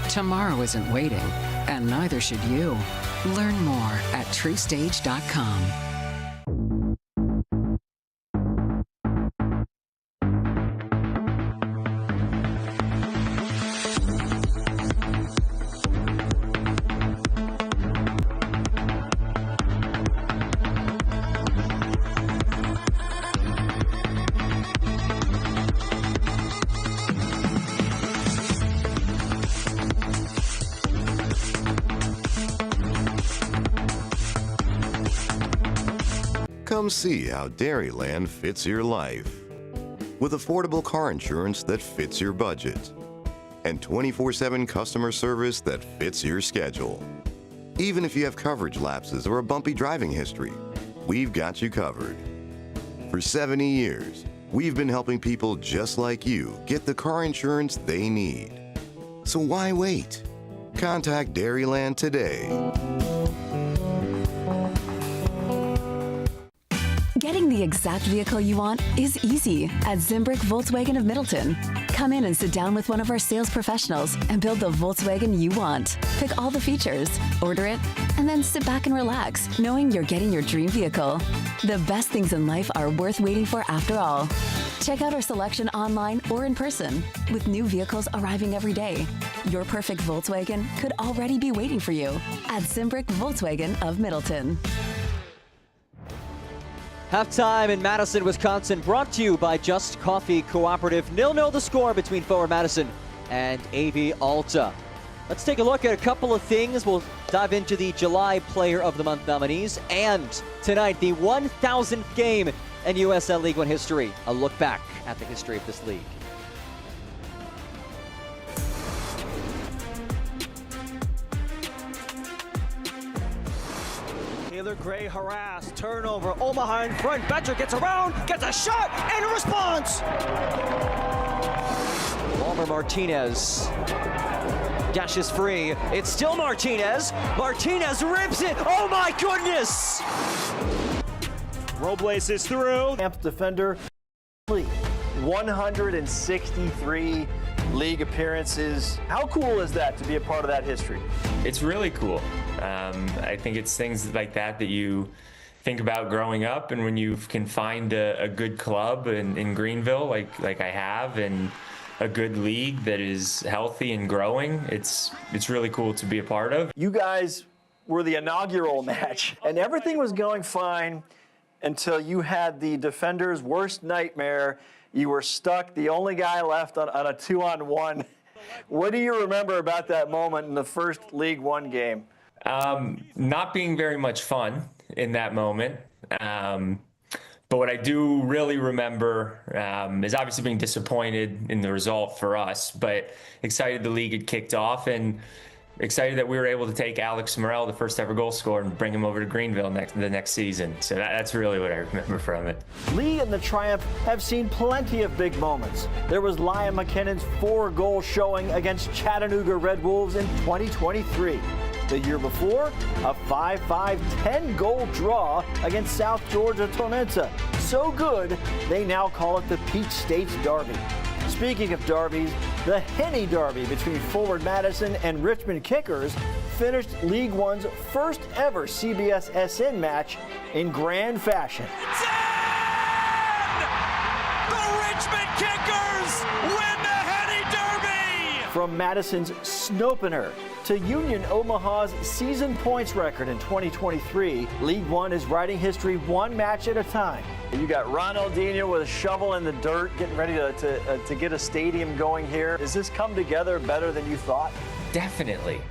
Tomorrow isn't waiting, and neither should you. Learn more at TrueStage.com. Come see how Dairyland fits your life. With affordable car insurance that fits your budget. And 24/7 customer service that fits your schedule. Even if you have coverage lapses or a bumpy driving history, we've got you covered. For 70 years, we've been helping people just like you get the car insurance they need. So why wait? Contact Dairyland today. Getting the exact vehicle you want is easy at Zimbrick Volkswagen of Middleton. Come in and sit down with one of our sales professionals and build the Volkswagen you want. Pick all the features, order it, and then sit back and relax, knowing you're getting your dream vehicle. The best things in life are worth waiting for after all. Check out our selection online or in person. With new vehicles arriving every day, your perfect Volkswagen could already be waiting for you at Zimbrick Volkswagen of Middleton. Halftime in Madison, Wisconsin, brought to you by Just Coffee Cooperative. 0-0 the score between Forward Madison and AV Alta. Let's take a look at a couple of things. We'll dive into the July Player of the Month nominees, and tonight, the 1,000th game in USL League One history. A look back at the history of this league. Taylor Gray harassed, turnover, Omaha in front, Betcher gets around, gets a shot, and a response! Walmer Martinez dashes free. It's still Martinez. Martinez rips it. Oh my goodness! Robles is through. Champ defender, 163 league appearances. How cool is that to be a part of that history? It's really cool. I think it's things like that you think about growing up, and when you can find a good club in Greenville, like I have, and a good league that is healthy and growing, it's really cool to be a part of. You guys were the inaugural match, and everything was going fine until you had the defender's worst nightmare. You were stuck, the only guy left on a 2-on-1. What do you remember about that moment in the first League One game? Not being very much fun in that moment. But what I do really remember is obviously being disappointed in the result for us, but excited the league had kicked off, and excited that we were able to take Alex Morel, the first ever goal scorer, and bring him over to Greenville the next season. So that's really what I remember from it. Lee and the Triumph have seen plenty of big moments. There was Liam McKinnon's 4-goal showing against Chattanooga Red Wolves in 2023. The year before, a 5-5 10-goal draw against South Georgia Tormenta. So good, they now call it the Peach States Derby. Speaking of derbies, the Henny Derby between Forward Madison and Richmond Kickers finished League One's first ever CBS SN match in grand fashion. The Richmond Kickers win the Henny Derby! From Madison's Snopener to Union Omaha's season points record in 2023, League One is writing history one match at a time. You got Ronaldinho with a shovel in the dirt, getting ready to get a stadium going here. Does this come together better than you thought? Definitely.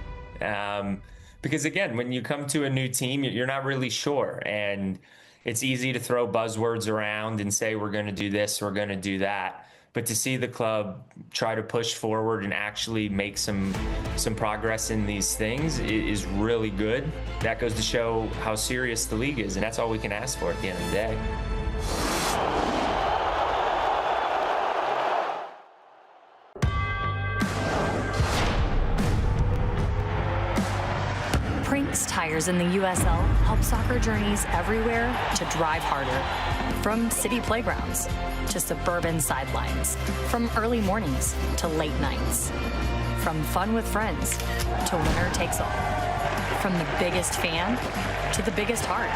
Because again, when you come to a new team, you're not really sure. And it's easy to throw buzzwords around and say, we're going to do this, we're going to do that. But to see the club try to push forward and actually make some progress in these things is really good. That goes to show how serious the league is, and that's all we can ask for at the end of the day. Prinks tires in the USL help soccer journeys everywhere to drive harder. From city playgrounds to suburban sidelines, from early mornings to late nights, from fun with friends to winner takes all, from the biggest fan to the biggest heart.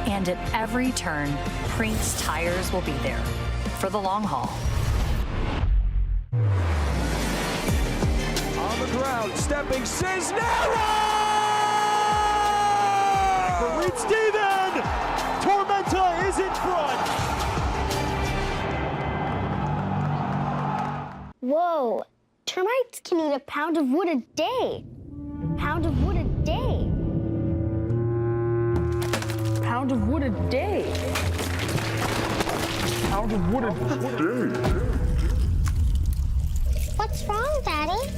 And at every turn, Prinks tires will be there for the long haul. On the ground, stepping Cisneros! For Reed Stephen! Tormenta is in front! Whoa, termites can eat a pound of wood a day. Pound of wood a day. Pound of wood a day. Pound of wood a day. What's wrong, Daddy?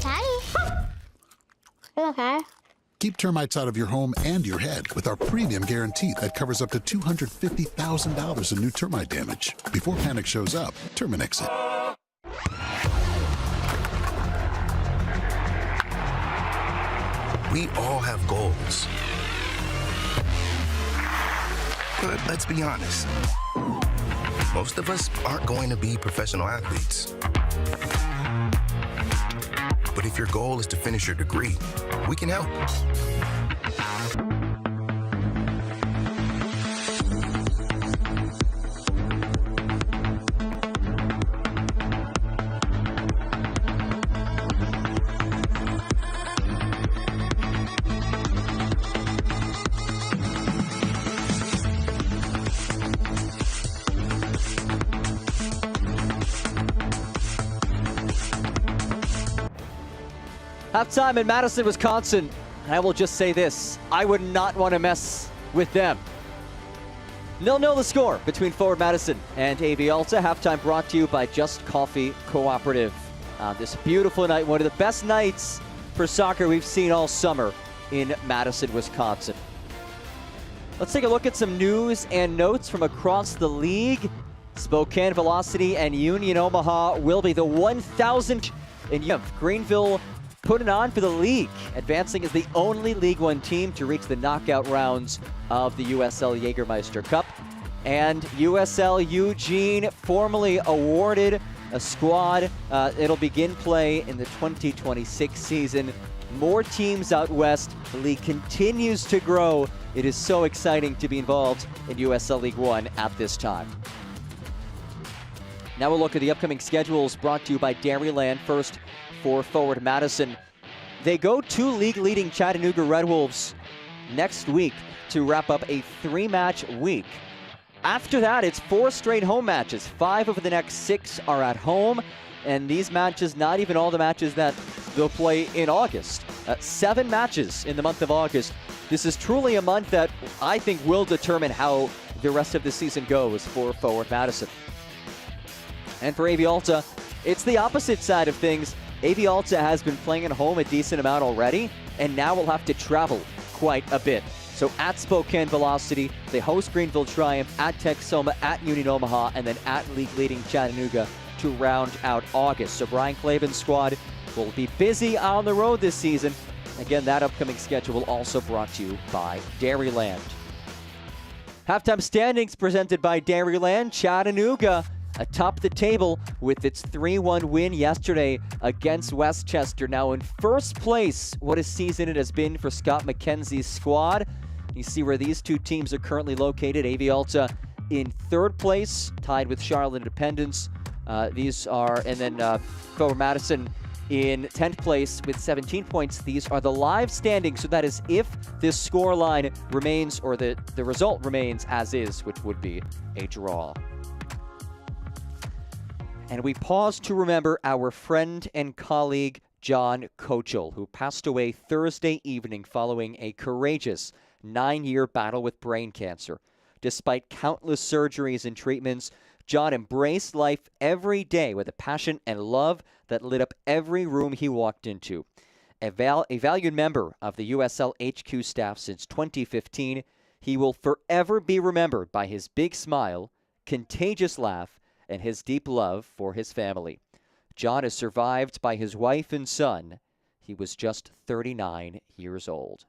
Daddy? You okay? Keep termites out of your home and your head with our premium guarantee that covers up to $250,000 in new termite damage. Before panic shows up, Terminix it. We all have goals. But let's be honest, most of us aren't going to be professional athletes. But if your goal is to finish your degree, we can help. Halftime in Madison, Wisconsin. And I will just say this, I would not want to mess with them. 0-0 the score between Forward Madison and AV Alta. Halftime brought to you by Just Coffee Cooperative. This beautiful night, one of the best nights for soccer we've seen all summer in Madison, Wisconsin. Let's take a look at some news and notes from across the league. Spokane Velocity and Union Omaha will be the 1,000th And you have Greenville putting on for the league, advancing as the only League One team to reach the knockout rounds of the USL Jägermeister Cup. And USL Eugene formally awarded a squad. It'll begin play in the 2026 season. More teams out west. The league continues to grow. It is so exciting to be involved in USL League One at this time. Now we'll look at the upcoming schedules brought to you by Dairyland. First, for forward Madison. They go to league-leading Chattanooga Red Wolves next week to wrap up a 3-match week. After that, it's 4 straight home matches. 5 of the next 6 are at home, and these matches, not even all the matches that they'll play in August. 7 matches in the month of August. This is truly a month that I think will determine how the rest of the season goes for forward Madison. And for AV Alta, it's the opposite side of things. AV Alta has been playing at home a decent amount already, and now will have to travel quite a bit. So at Spokane Velocity, they host Greenville Triumph, at Texoma, at Union Omaha, and then at league-leading Chattanooga to round out August. So Brian Clavin's squad will be busy on the road this season. Again, that upcoming schedule also brought to you by Dairyland. Halftime standings presented by Dairyland. Chattanooga atop the table with its 3-1 win yesterday against Westchester. Now in first place, what a season it has been for Scott McKenzie's squad. You see where these two teams are currently located. AV Alta in third place, tied with Charlotte Independence. And then forward Madison in 10th place with 17 points. These are the live standings, so that is if this score line remains, or the result remains as is, which would be a draw. And we pause to remember our friend and colleague, John Kochel, who passed away Thursday evening following a courageous 9-year battle with brain cancer. Despite countless surgeries and treatments, John embraced life every day with a passion and love that lit up every room he walked into. A valued member of the USL HQ staff since 2015, he will forever be remembered by his big smile, contagious laugh, and his deep love for his family. John is survived by his wife and son. He was just 39 years old.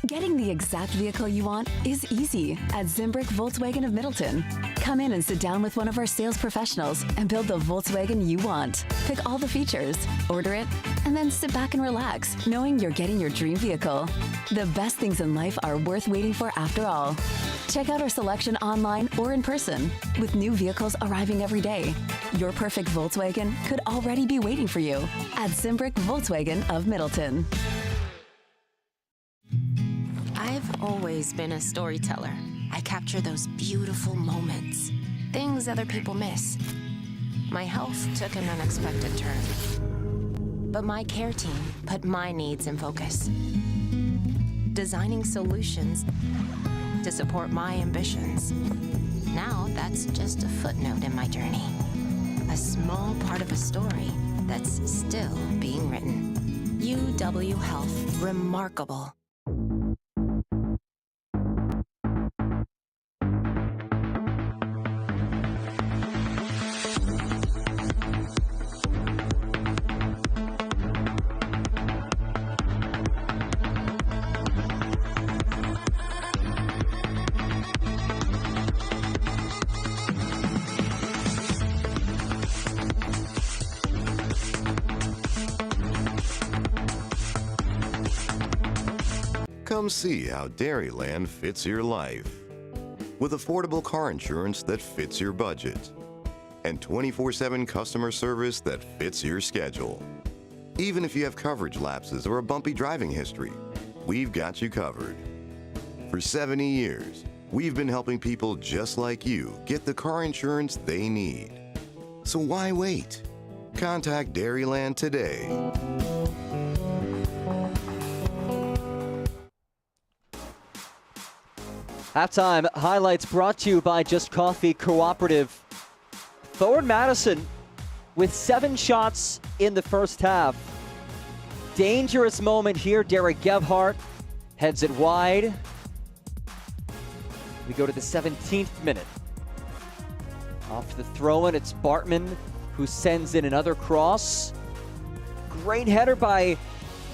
Getting the exact vehicle you want is easy at Zimbrick Volkswagen of Middleton. Come in and sit down with one of our sales professionals and build the Volkswagen you want. Pick all the features, order it, and then sit back and relax, knowing you're getting your dream vehicle. The best things in life are worth waiting for after all. Check out our selection online or in person. With new vehicles arriving every day, your perfect Volkswagen could already be waiting for you at Zimbrick Volkswagen of Middleton. I've always been a storyteller. I capture those beautiful moments, things other people miss. My health took an unexpected turn, but my care team put my needs in focus, designing solutions to support my ambitions. Now that's just a footnote in my journey, a small part of a story that's still being written. UW Health, remarkable. Come see how Dairyland fits your life. With affordable car insurance that fits your budget. And 24/7 customer service that fits your schedule. Even if you have coverage lapses or a bumpy driving history, we've got you covered. For 70 years, we've been helping people just like you get the car insurance they need. So why wait? Contact Dairyland today. Halftime highlights brought to you by Just Coffee Cooperative. Forward Madison with 7 shots in the first half. Dangerous moment here. Derek Gebhardt heads it wide. We go to the 17th minute. Off the throw-in, it's Bartman who sends in another cross. Great header by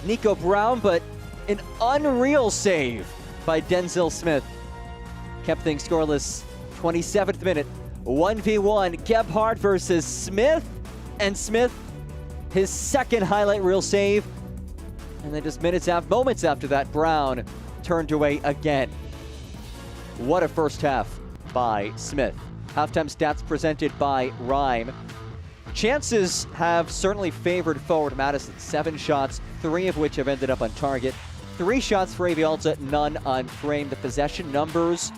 Nico Brown, but an unreal save by Denzel Smith. Kept things scoreless. 27th minute, 1v1, Gebhardt versus Smith. And Smith, his second highlight reel save. And then just moments after that, Brown turned away again. What a first half by Smith. Halftime stats presented by Rhyme. Chances have certainly favored forward Madison. 7 shots, 3 of which have ended up on target. 3 shots for AV Alta, none on frame. The possession numbers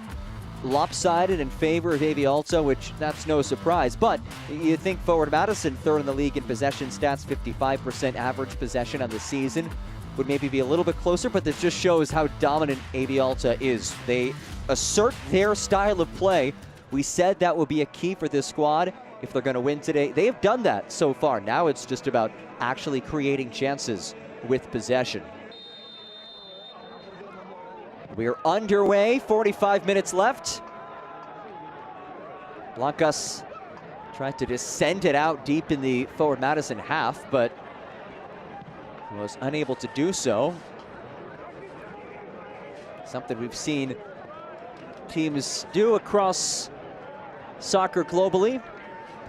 lopsided in favor of AV Alta, which that's no surprise. But you think forward Madison, third in the league in possession stats, 55% average possession on the season, would maybe be a little bit closer, but this just shows how dominant AV Alta is. They assert their style of play. We said that would be a key for this squad if they're going to win today. They have done that so far. Now it's just about actually creating chances with possession. We are underway, 45 minutes left. Blancas tried to just send it out deep in the forward Madison half, but was unable to do so. Something we've seen teams do across soccer globally.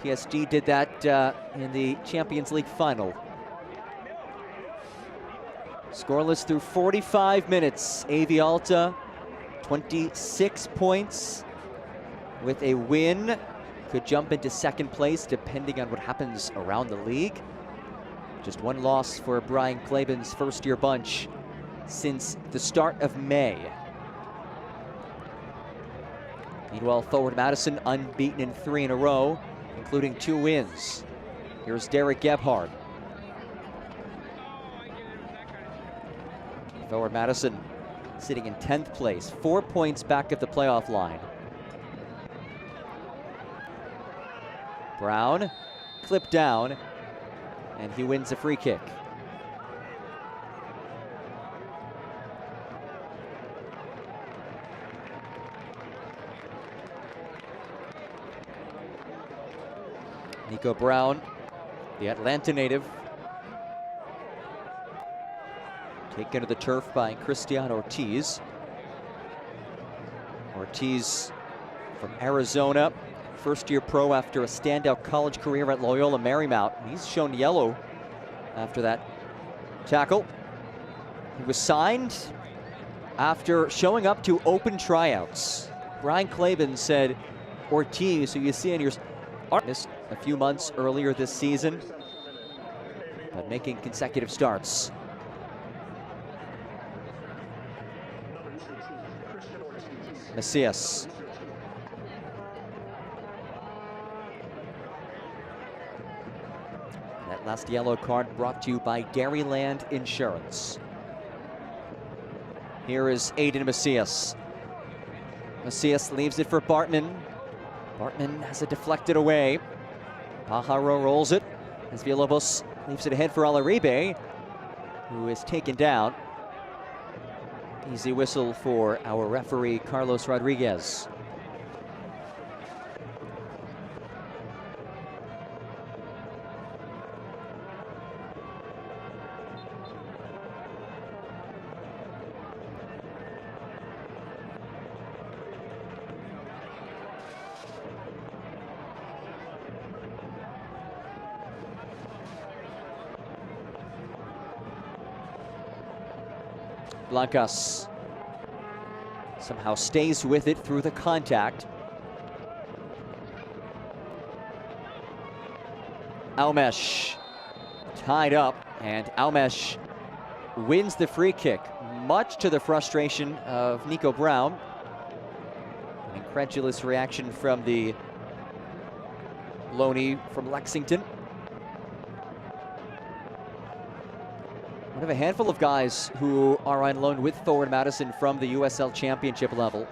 PSG did that in the Champions League final. Scoreless through 45 minutes. AV Alta, 26 points. With a win, could jump into second place depending on what happens around the league. Just 1 loss for Brian Klaben's first-year bunch since the start of May. Meanwhile, forward Madison unbeaten in 3 in a row, including 2 wins. Here's Derek Gebhardt. Forward Madison sitting in 10th place, 4 points back of the playoff line. Brown clipped down, and he wins a free kick. Nico Brown, the Atlanta native, taken to the turf by Christian Ortiz. Ortiz from Arizona, first-year pro after a standout college career at Loyola Marymount. He's shown yellow after that tackle. He was signed after showing up to open tryouts. Brian Klaben said Ortiz, who you see in your missed a few months earlier this season, but making consecutive starts. Macias. That last yellow card brought to you by Dairyland Insurance. Here is Aiden Macias. Macias leaves it for Bartman. Bartman has it deflected away. Pajaro rolls it as Villalobos leaves it ahead for Alaribe, who is taken down. Easy whistle for our referee, Carlos Rodriguez. Blancas somehow stays with it through the contact. Almesh tied up, and Almesh wins the free kick, much to the frustration of Nico Brown. An incredulous reaction from the loanee from Lexington. One of a handful of guys who are on loan with forward Madison from the USL Championship level.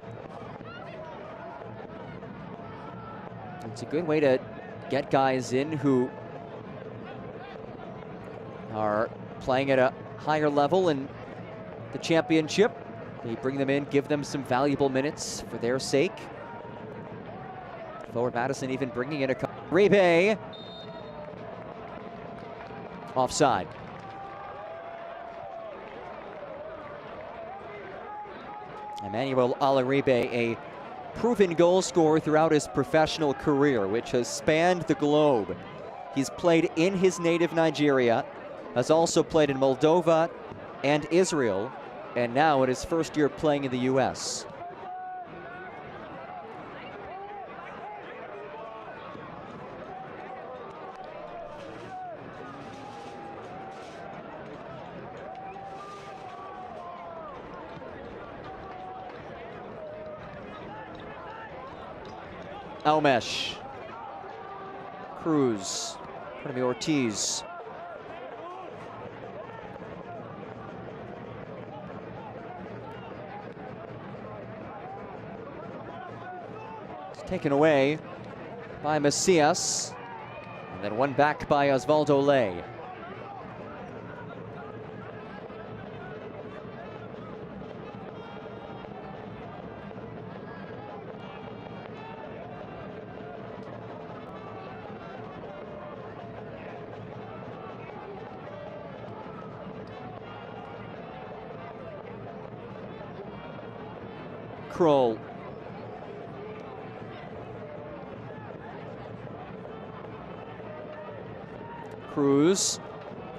It's a good way to get guys in who are playing at a higher level in the championship. They bring them in, give them some valuable minutes for their sake. Forward Madison even bringing in a Uribe. Offside. Emmanuel Uribe, a proven goal scorer throughout his professional career, which has spanned the globe. He's played in his native Nigeria, has also played in Moldova and Israel, and now in his first year playing in the U.S. Almesh. Cruz. Ortiz. It's taken away by Macias. And then one back by Osvaldo Ley. Kroll. Cruz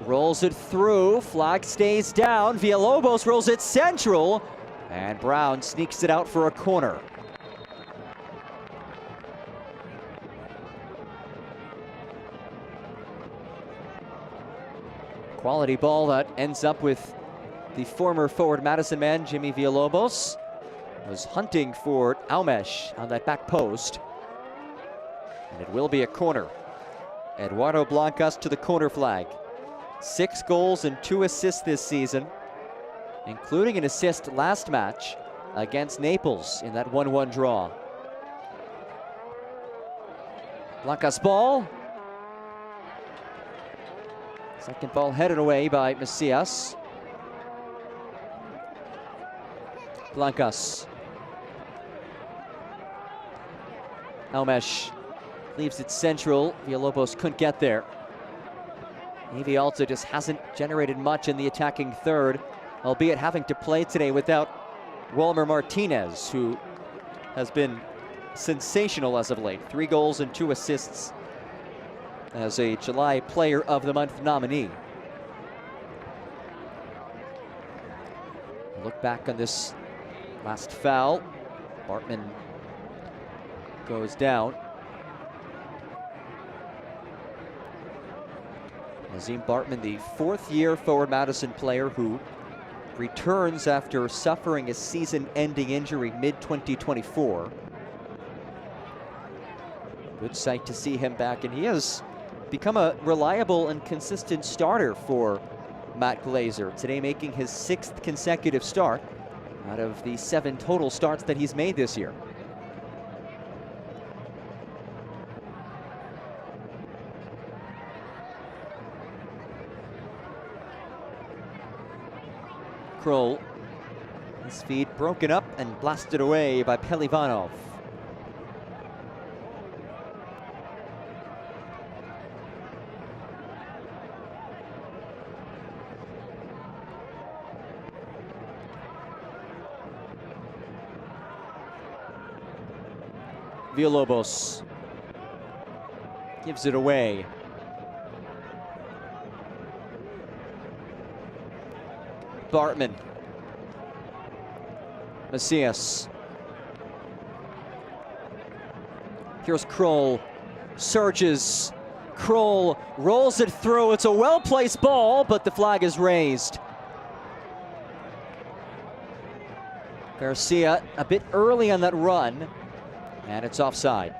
rolls it through. Flag stays down. Villalobos rolls it central. And Brown sneaks it out for a corner. Quality ball that ends up with the former forward Madison man, Jimmy Villalobos. Was hunting for Almesh on that back post. And it will be a corner. Eduardo Blancas to the corner flag. 6 goals and 2 assists this season, including an assist last match against Naples in that 1-1 draw. Blancas ball. Second ball headed away by Macias. Blancas. Almesh leaves it central. Villalobos couldn't get there. AV Alta just hasn't generated much in the attacking third, albeit having to play today without Walmer Martinez, who has been sensational as of late. 3 goals and 2 assists as a July Player of the Month nominee. Look back on this last foul. Bartman goes down. Nazim Bartman, the 4th-year forward Madison player who returns after suffering a season-ending injury mid-2024. Good sight to see him back, and he has become a reliable and consistent starter for Matt Glazer, today making his 6th consecutive start out of the 7 total starts that he's made this year. Kroll, his feed broken up and blasted away by Pelivanov. Villalobos gives it away. Bartman. Macias. Here's Kroll. Surges. Kroll rolls it through. It's a well-placed ball, but the flag is raised. Garcia a bit early on that run, and it's offside.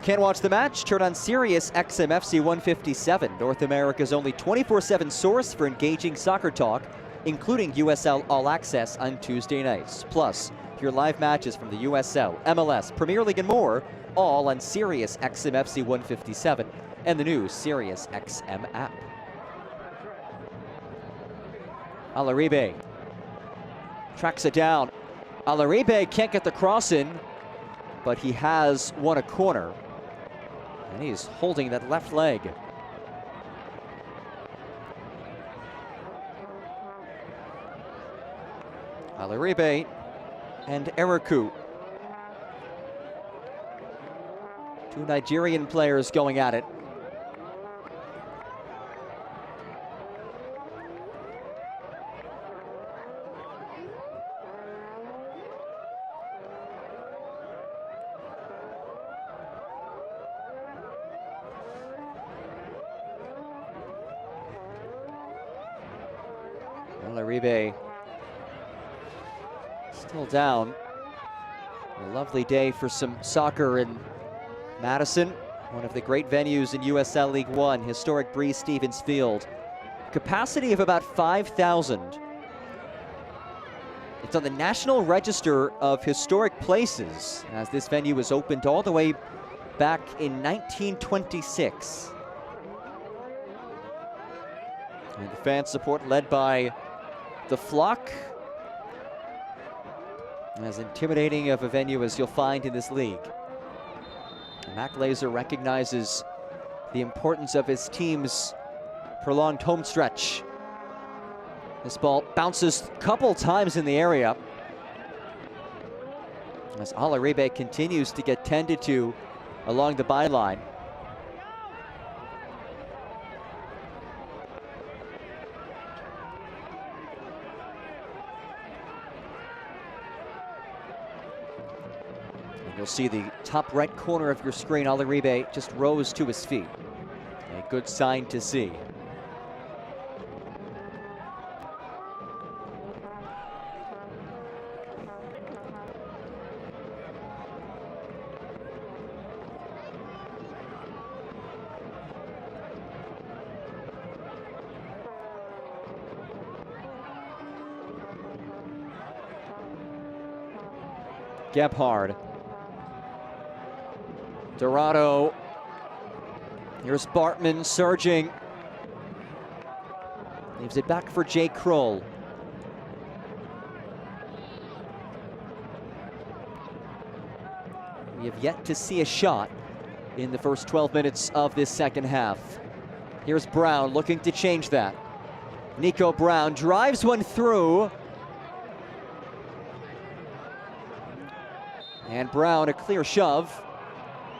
Can't watch the match? Turn on Sirius XM FC 157, North America's only 24/7 source for engaging soccer talk, including USL All Access on Tuesday nights. Plus, hear live matches from the USL, MLS, Premier League, and more, all on Sirius XM FC 157 and the new Sirius XM app. Uribe. tracks it down. Alaribe can't get the cross in, but he has won a corner. And he's holding that left leg. Alaribe and Eriku. Two Nigerian players going at it. Alaribe still down. A lovely day for some soccer in Madison, one of the great venues in USL League One, historic Breeze Stevens Field. Capacity of about 5,000. It's on the National Register of Historic Places, as this venue was opened all the way back in 1926. And the fan support led by the Flock. As intimidating of a venue as you'll find in this league. Mac Laser recognizes the importance of his team's prolonged home stretch. This ball bounces a couple times in the area as Alaribe continues to get tended to along the byline. You'll see the top right corner of your screen, Alaribe just rose to his feet. A good sign to see. Gebhard. Dorado. Here's Bartman surging. Leaves it back for Jay Kroll. We have yet to see a shot in the first 12 minutes of this second half. Here's Brown looking to change that. Nico Brown drives one through. And Brown, a clear shove.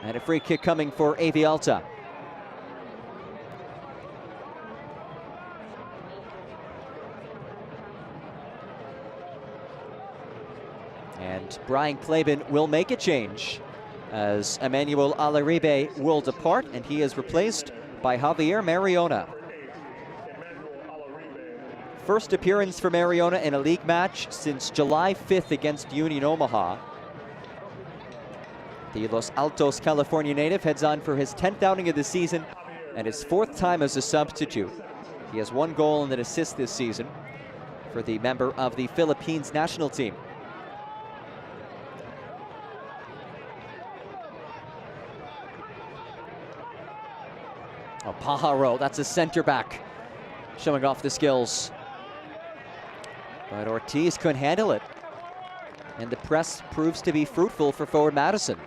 And a free kick coming for AV Alta. And Brian Claben will make a change as Emmanuel Alaribe will depart, and he is replaced by Javier Mariona. First appearance for Mariona in a league match since July 5th against Union Omaha. The Los Altos, California native heads on for his 10th outing of the season and his 4th time as a substitute. He has 1 goal and an assist this season for the member of the Philippines national team. Oh, Pajaro, that's a center back, showing off the skills. But Ortiz couldn't handle it. And the press proves to be fruitful for forward Madison.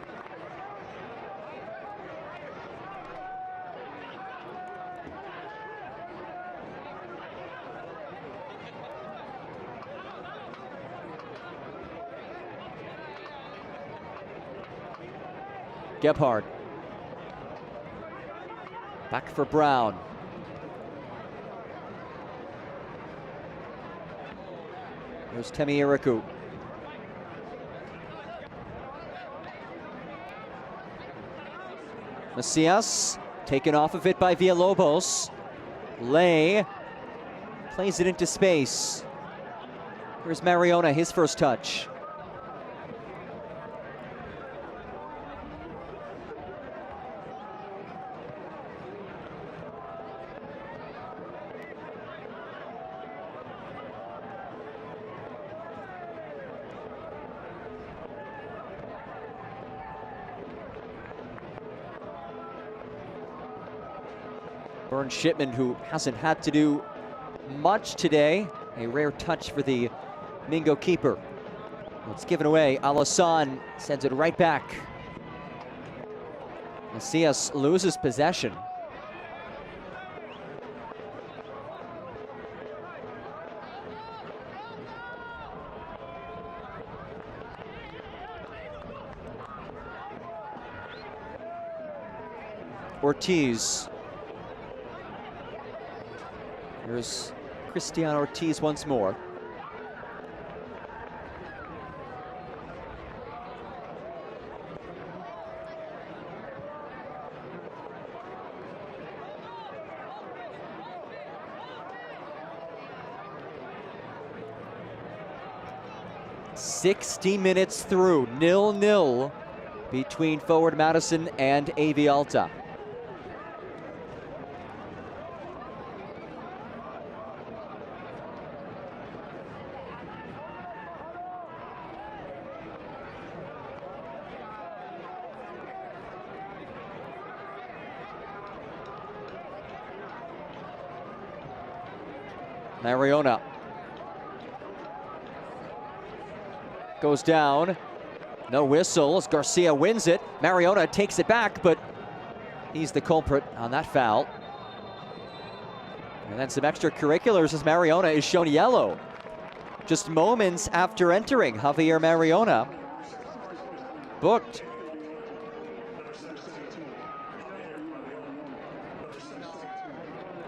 Gebhard. Back for Brown. There's Temi Iriku. Macias taken off of it by Villalobos. Lay plays it into space. Here's Mariona, his first touch. Vern Shipman, who hasn't had to do much today. A rare touch for the Mingo keeper. It's given away. Alassane sends it right back. Macias loses possession. Ortiz. Here's Christian Ortiz once more. "60 minutes through, 0-0 between forward Madison and AV Alta. Mariona goes down. No whistle as Garcia wins it. Mariona takes it back, but he's the culprit on that foul. And then some extracurriculars as Mariona is shown yellow. Just moments after entering, Javier Mariona booked.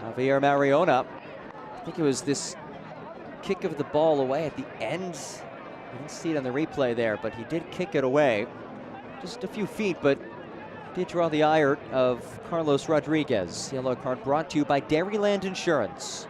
Javier Mariona, I think it was this kick of the ball away at the end. I didn't see it on the replay there, but he did kick it away. Just a few feet, but did draw the ire of Carlos Rodriguez. Yellow card brought to you by Dairyland Insurance.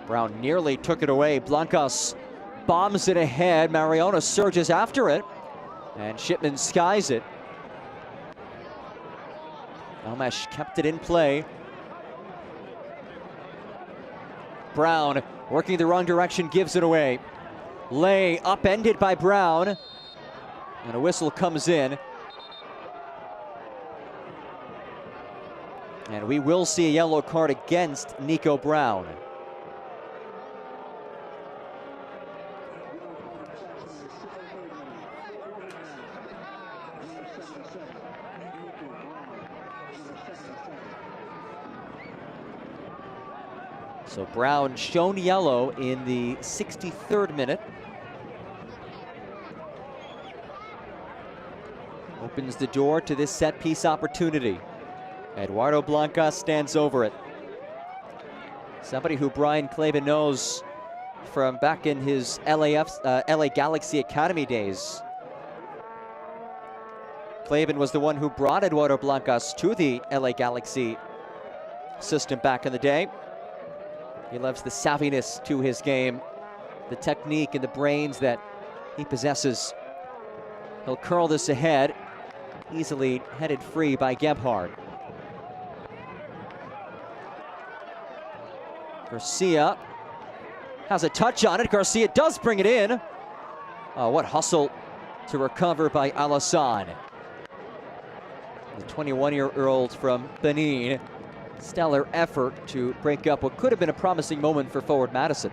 Brown nearly took it away. Blancas bombs it ahead. Mariona surges after it, and Shipman skies it. Almesh kept it in play. Brown working the wrong direction, gives it away. Lay upended by Brown, and a whistle comes in. And we will see a yellow card against Nico Brown. So Brown shown yellow in the 63rd minute. Opens the door to this set piece opportunity. Eduardo Blancas stands over it. Somebody who Brian Claben knows from back in his LA Galaxy Academy days. Claben was the one who brought Eduardo Blancas to the LA Galaxy system back in the day. He loves the savviness to his game, the technique and the brains that he possesses. He'll curl this ahead, easily headed free by Gebhard. Garcia has a touch on it. Garcia does bring it in. Oh, what hustle to recover by Alassane. The 21-year-old from Benin. Stellar effort to break up what could have been a promising moment for forward Madison.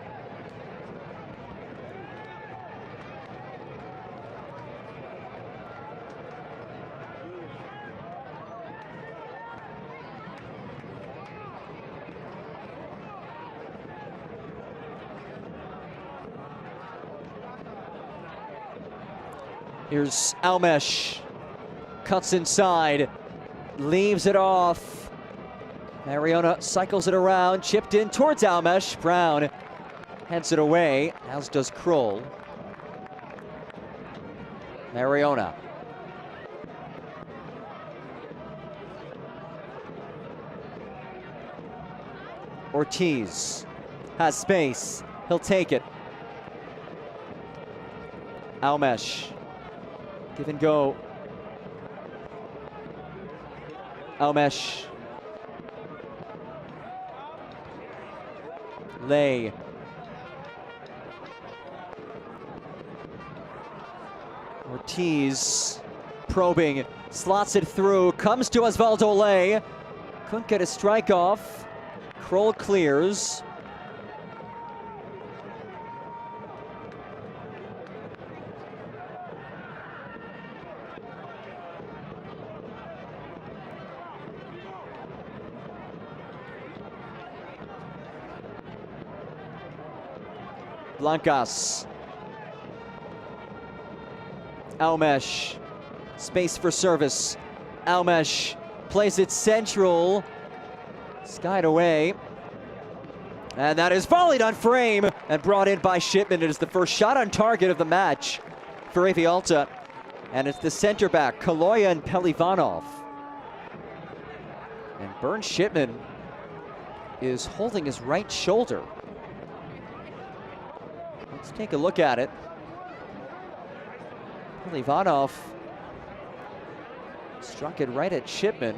Here's Almesh, cuts inside, leaves it off. Mariona cycles it around, chipped in towards Almesh. Brown heads it away, as does Kroll. Mariona. Ortiz has space, he'll take it. Almesh. Give and go. Almesh. Lay. Ortiz probing, slots it through, comes to Osvaldo Lay. Couldn't get a strike off. Kroll clears. Blancas. Almesh. Space for service. Almesh plays it central. Skied away. And that is volleyed on frame and brought in by Shipman. It is the first shot on target of the match for AV Alta. And it's the center back, Kaloyan Pelivanov. And Bernd Shipman is holding his right shoulder. Let's take a look at it. Pelivanov struck it right at Shipman,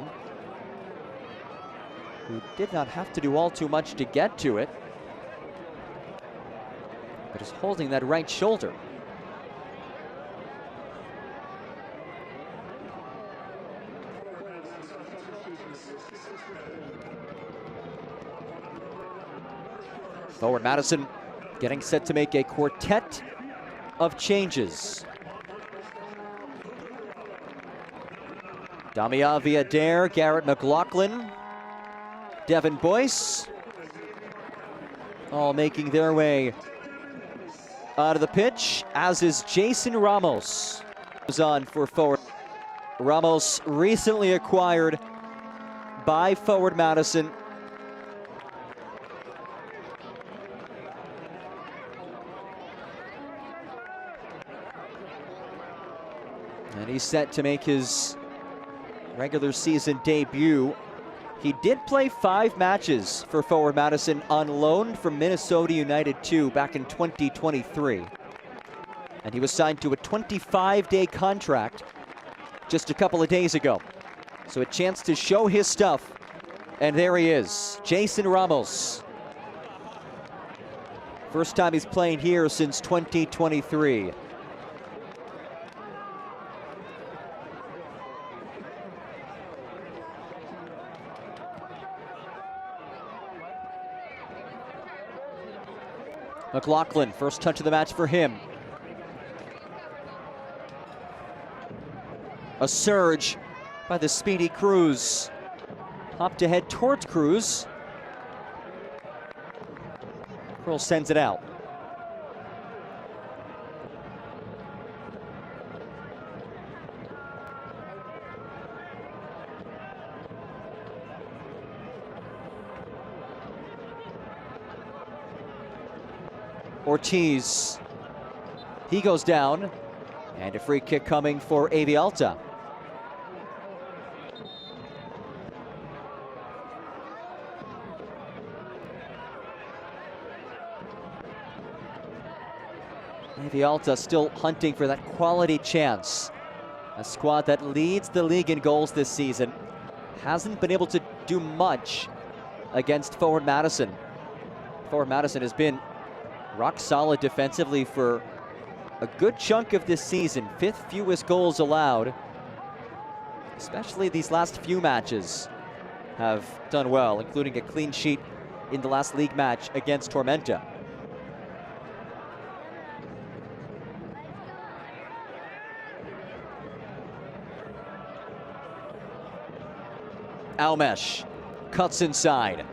who did not have to do all too much to get to it, but is holding that right shoulder. Forward Madison getting set to make a quartet of changes. Damian Adair, Garrett McLaughlin, Devin Boyce, all making their way out of the pitch, as is Jason Ramos. Goes on for forward. Ramos recently acquired by forward Madison. And he's set to make his regular season debut. He did play 5 matches for forward Madison on loan from Minnesota United 2 back in 2023. And he was signed to a 25-day contract just a couple of days ago. So a chance to show his stuff. And there he is, Jason Ramos. First time he's playing here since 2023. McLaughlin, first touch of the match for him. A surge by the speedy Cruz. Hopped ahead towards Cruz. Kroll sends it out. Ortiz, he goes down, and a free kick coming for AV Alta. AV Alta still hunting for that quality chance. A squad that leads the league in goals this season hasn't been able to do much against forward Madison. Forward Madison has been rock solid defensively for a good chunk of this season. 5th fewest goals allowed. Especially these last few matches have done well, including a clean sheet in the last league match against Tormenta. Almesh cuts inside.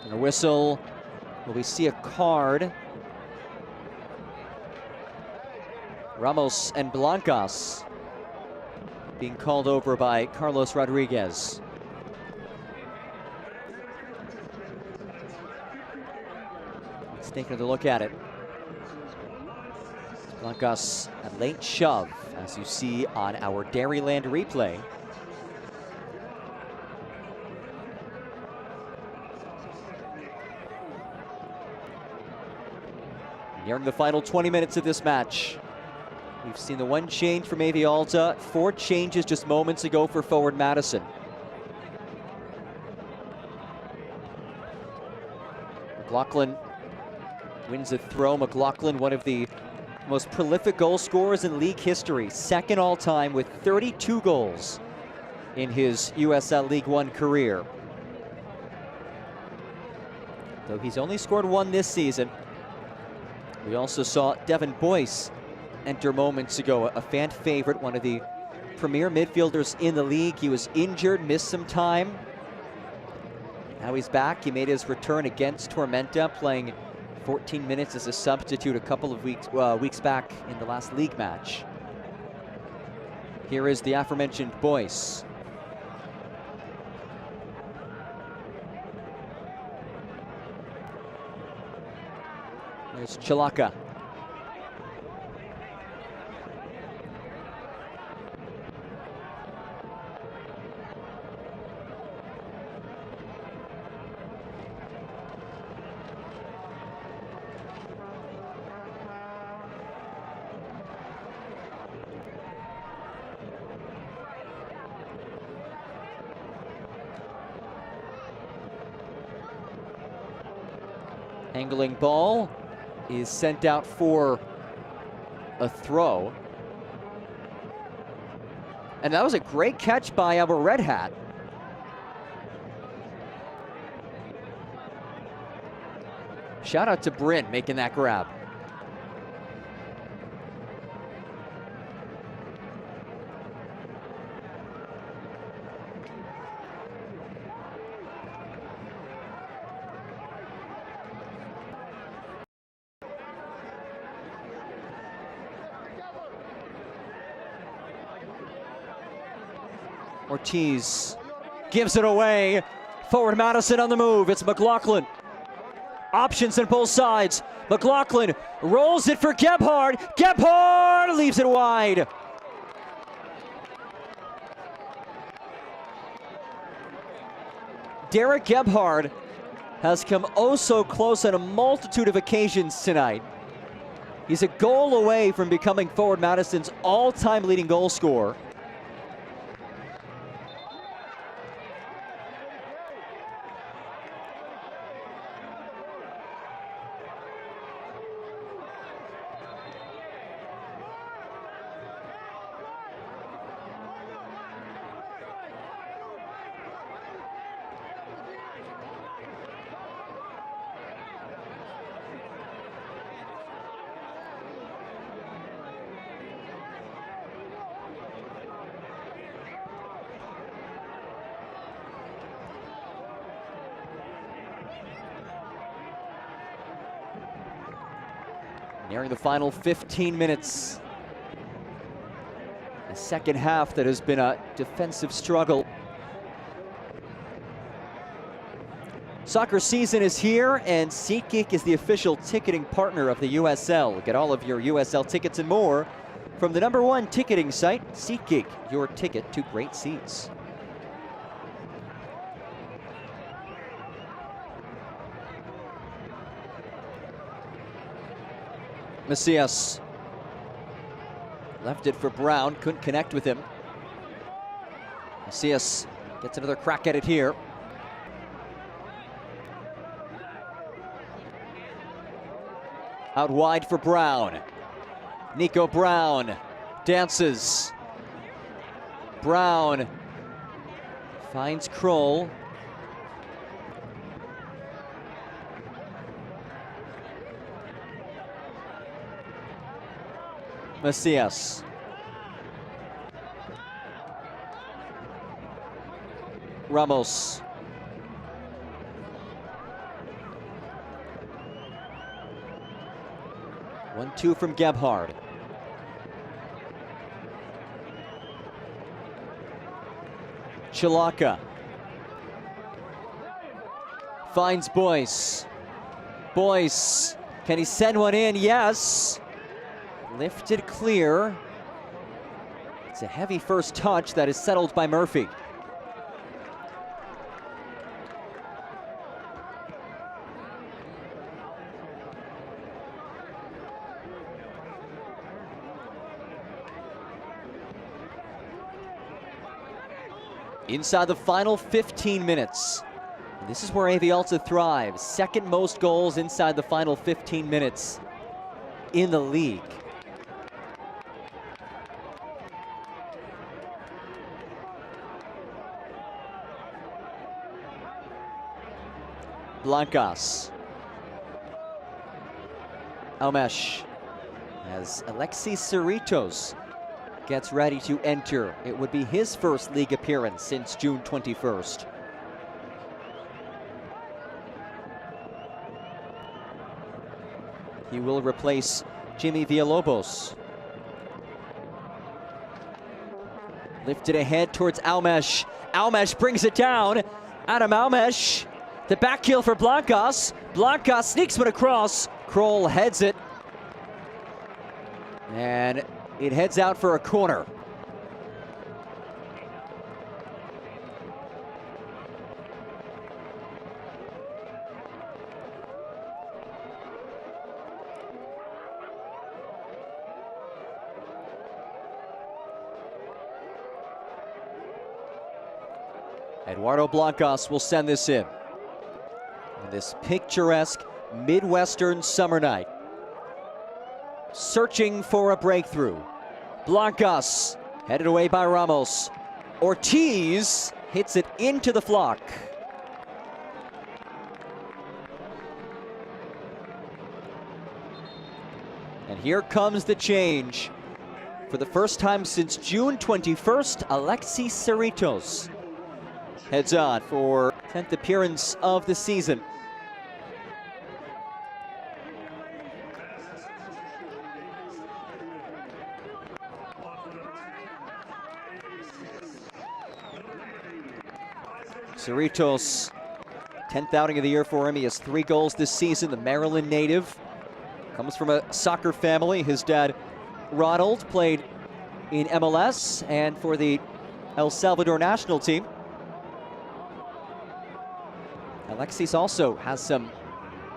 And a whistle. Will we see a card? Ramos and Blancas being called over by Carlos Rodriguez. Let's take another look at it. Blancas, a late shove, as you see on our Dairyland replay. Nearing the final 20 minutes of this match. We've seen the one change from AV Alta, 4 changes just moments ago for forward Madison. McLaughlin wins a throw. McLaughlin, one of the most prolific goal scorers in league history, second all-time with 32 goals in his USL League One career. Though he's only scored 1 this season. We also saw Devin Boyce enter moments ago, a fan favorite, one of the premier midfielders in the league. He was injured, missed some time. Now he's back. He made his return against Tormenta, playing 14 minutes as a substitute a couple of weeks back in the last league match. Here is the aforementioned Boyce. There's Chalaka. Angling ball is sent out for a throw. And that was a great catch by our Red Hat. Shout out to Bryn making that grab. Ortiz gives it away. Forward Madison on the move. It's McLaughlin. Options on both sides. McLaughlin rolls it for Gebhard. Gebhard leaves it wide. Derek Gebhard has come oh so close on a multitude of occasions tonight. He's a goal away from becoming Forward Madison's all-time leading goal scorer. Nearing the final 15 minutes. The second half that has been a defensive struggle. Soccer season is here, and SeatGeek is the official ticketing partner of the USL. Get all of your USL tickets and more from the #1 ticketing site, SeatGeek, your ticket to great seats. Macias left it for Brown, couldn't connect with him. Macias gets another crack at it here. Out wide for Brown. Nico Brown dances. Brown finds Kroll. Macias. Ramos. One-two from Gebhard. Chalaka. Finds Boyce. Boyce. Can he send one in? Yes. Lifted clear. It's a heavy first touch that is settled by Murphy. inside the final 15 minutes. This is where AV Alta thrives. Second most goals inside the final 15 minutes in the league. Blancas. Almesh as Alexis Cerritos gets ready to enter. It would be his first league appearance since June 21st. He will replace Jimmy Villalobos. Lifted ahead towards Almesh. Almesh brings it down. Adam Almesh. The back heel for Blancas. Blancas sneaks one across. Kroll heads it. And it heads out for a corner. Eduardo Blancas will send this in. On this picturesque Midwestern summer night. Searching for a breakthrough. Blancas headed away by Ramos. Ortiz hits it into the flock. And here comes the change. For the first time since June 21st, Alexis Cerritos heads on for 10th appearance of the season. Cerritos, 10th outing of the year for him. He has 3 goals this season. The Maryland native comes from a soccer family. His dad, Ronald, played in MLS and for the El Salvador national team. Alexis also has some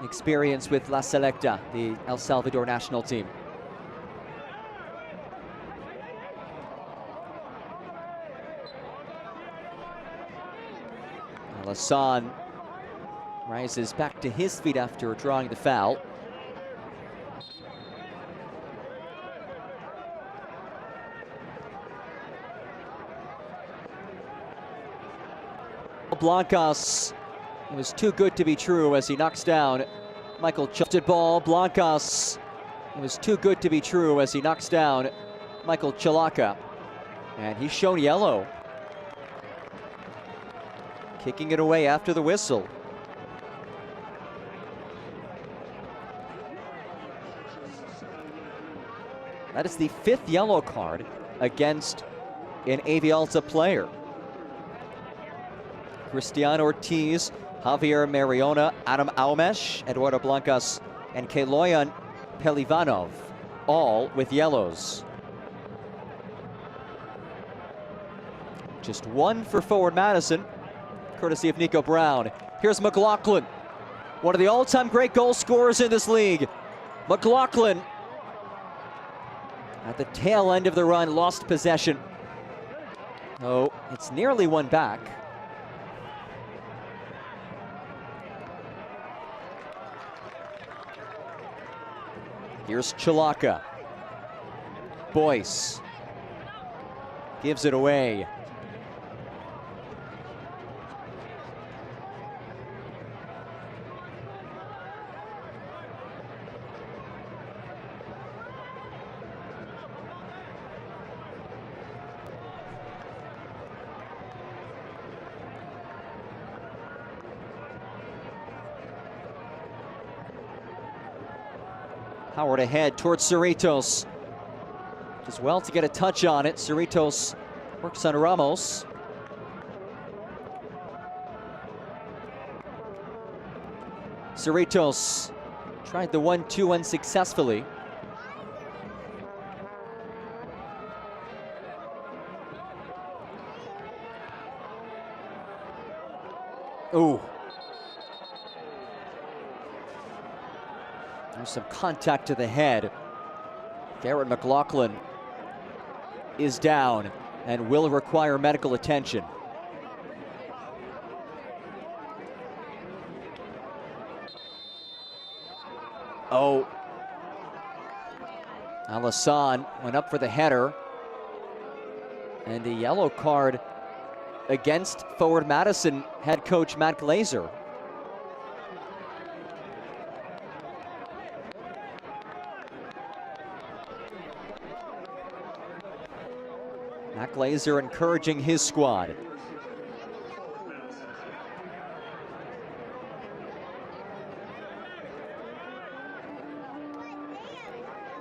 experience with La Selecta, the El Salvador national team. Lassan rises back to his feet after drawing the foul. Blancas, it was too good to be true as he knocks down Michael Chalaka. Ball, Blancas, it was too good to be true as he knocks down Michael Chalaka. And he's shown yellow. Kicking it away after the whistle. That is the 5th yellow card against an AV Alta player. Cristiano Ortiz, Javier Mariona, Adam Almesh, Eduardo Blancas, and Kaloyan Pelivanov, all with yellows. Just 1 for forward Madison, courtesy of Nico Brown. Here's McLaughlin, one of the all-time great goal scorers in this league. McLaughlin, at the tail end of the run, lost possession. Oh, it's nearly won back. Here's Chalaka. Boyce gives it away. Howard ahead towards Cerritos. Does well to get a touch on it. Cerritos works on Ramos. Cerritos tried the 1-2 unsuccessfully. Ooh. There's some contact to the head. Garrett McLaughlin is down and will require medical attention. Oh. Alassane went up for the header. And a yellow card against forward Madison head coach Matt Glazer. Matt Glazer encouraging his squad.